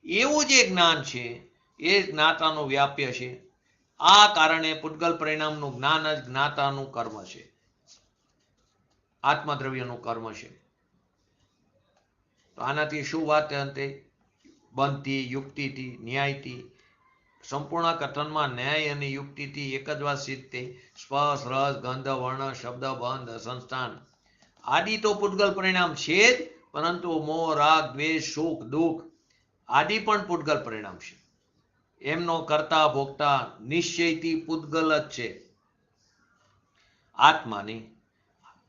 [SPEAKER 1] એવું જે જ્ઞાન છે એ જ્ઞાતાનું વ્યાપ્ય છે. આ કારણે પૂતગલ પરિણામનું જ્ઞાન જ જ્ઞાતાનું કર્મ છે, આત્મદ્રવ્યનું કર્મ છે. તો આનાથી શું વાત અંતે બનતી? યુક્તિથી, ન્યાયથી. સંપૂર્ણ કથનમાં ન્યાય અને યુક્તિથી એક જ વાત સિદ્ધ થઈ. સ્પર્શ, રસ, ગંધ, વર્ણ, શબ્દ, બંધ, સંસ્થાન આદિ તો પૂતગલ પરિણામ છે જ, પરંતુ મોહ, રાગ, દ્વેષ, સુખ, દુઃખ આદિ પણ પૂતગલ પરિણામ છે. એમનો કરતા ભોગતા નિશ્ચયથી પૂતગલ જ છે, આત્મા નહીં.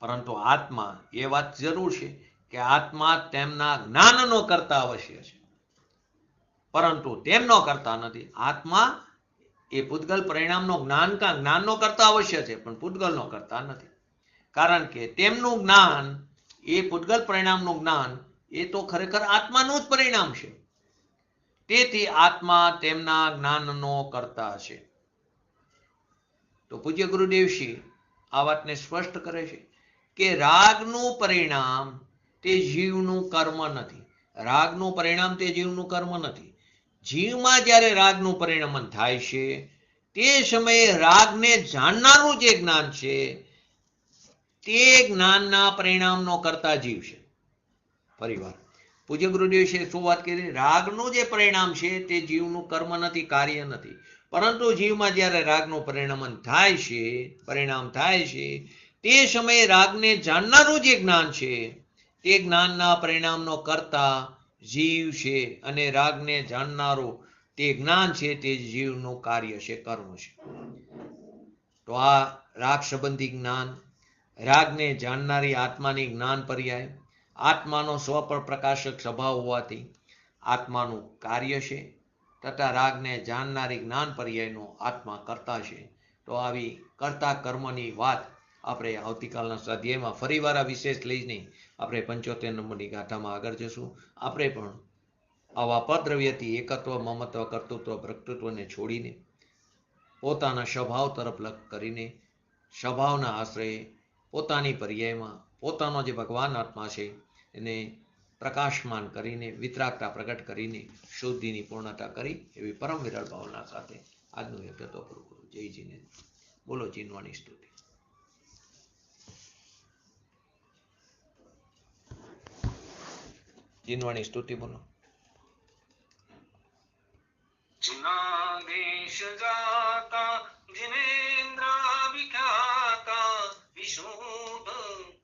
[SPEAKER 1] પરંતુ આત્મા, એ વાત જરૂર છે કે આત્મા તેમના જ્ઞાનનો કરતા અવશ્ય છે, પરંતુ તેમનો કરતા નથી. આત્મા એ પૂતગલ પરિણામનો જ્ઞાનનો કરતા અવશ્ય છે, પણ પૂતગલનો કરતા નથી. કારણ કે તેમનું જ્ઞાન, એ પૂતગલ પરિણામનું જ્ઞાન, એ તો ખરેખર આત્માનું જ પરિણામ છે. તેથી આત્મા તેમના જ્ઞાનનો કરતા છે. તો પૂજ્ય ગુરુદેવશ્રી આ વાતને સ્પષ્ટ કરે છે કે રાગનું પરિણામ તે જીવનું કર્મ નથી. રાગનું પરિણામ તે જીવનું કર્મ નથી. જીવમાં જ્યારે રાગનું પરિણમન થાય છે, તે સમયે રાગને જાણનારું જે જ્ઞાન છે, તે જ્ઞાનના પરિણામનો કરતા જીવ છે. ફરીવાર પૂજ્ય ગુરુદેવશ્રીએ શું વાત કરી? રાગનું જે પરિણામ છે તે જીવનું કર્મ નથી, કાર્ય નથી. પરંતુ જીવમાં જ્યારે રાગનું પરિણામ થાય છે, તે સમયે રાગને જાણનારું જે જ્ઞાન છે, તે જ્ઞાનના પરિણામનો કરતા જીવ છે. અને રાગને જાણનારું તે જ્ઞાન છે, તે જીવનું કાર્ય છે, કર્મ છે. તો આ રાગ સંબંધી જ્ઞાન, રાગને જાણનારી આત્માની જ્ઞાન પર્યાય, આત્માનો સ્વ પર પ્રકાશક સ્વભાવ હોવાથી આત્માનું કાર્ય છે, તથા રાગને જાણનારી જ્ઞાન પર્યાયનો આત્મા કરતા છે. તો આવી કરતા કર્મની વાત આપણે આવતીકાલના સ્વાધ્યાયમાં ફરીવાર આ વિશેષ લઈને આપણે 75 નંબરની ગાથામાં આગળ જશું. આપણે પણ આવા પદ્રવ્યથી એકત્વ, મમત્વ, કર્તૃત્વ, ભ્રતૃત્વને છોડીને પોતાના સ્વભાવ તરફ લક્ષ કરીને, સ્વભાવના આશ્રયે પોતાની પર્યાયમાં પોતાનો જે ભગવાન આત્મા છે એને પ્રકાશમાન કરીને, વિતરાગતા પ્રગટ કરીને શુદ્ધિની પૂર્ણતા કરી, એવી પરમ વિરલ ભાવના સાથે આજનું એકત્વ પૂરું કરું. જય જીને. બોલો જીનવાણી સ્તુતિ. જીનવાણી સ્તુતિ બોલો.
[SPEAKER 2] जिनादेश जाता जिनेन्द्र विख्याता विशुद्ध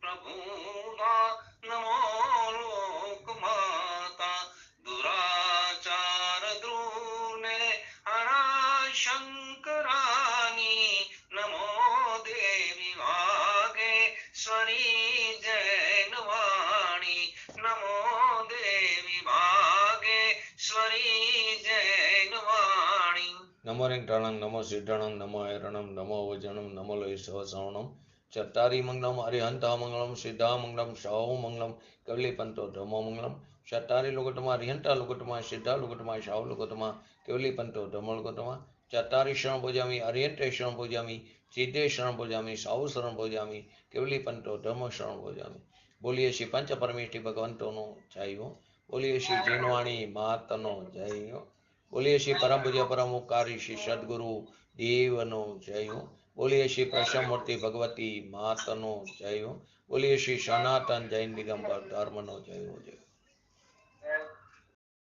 [SPEAKER 2] प्रभुदा नमो लोक माता दुराचार द्रूने हरा शंकरानी नमो देवी भागेश्वरी जैनवाणी नमो देवी भागेश्वरी
[SPEAKER 1] नमो रेंगटाणं नमो सिद्धणं नमो ऐरणं नमो वजनं नमो लोय सहसवणं चट्टारी मंगलम अरिहंता मंगलम सिद्धा मंगलम शाहु मंगलम कवली पंतो धमो मंगलम चट्टारी लोकतमा अरिहंता लोकतमा सिद्धा लोकतमा शाहु लोकतमा कवली पंतो धमो लोकतमा चट्टारी शरण पूजामी अरिहंते शरण पूजामी सिद्धे शरण पूजामी शाहु शरण पूजामी कवली पंतो धमो शरण पूजामी. बोलिए श्री पंच परमेष्ठी भगवंतोनो जय हो. बोलिए श्री जीनवाणी मातनो जय हो. बोलिए श्री परम पूज्य परम उपकारी श्री सदगुरु देवनो जय हो. बोलिए श्री प्रसन्नमूर्ति भगवती मातनो जय हो. बोलिए श्री सनातन जैन दिगंबर धर्मनो जय हो. जय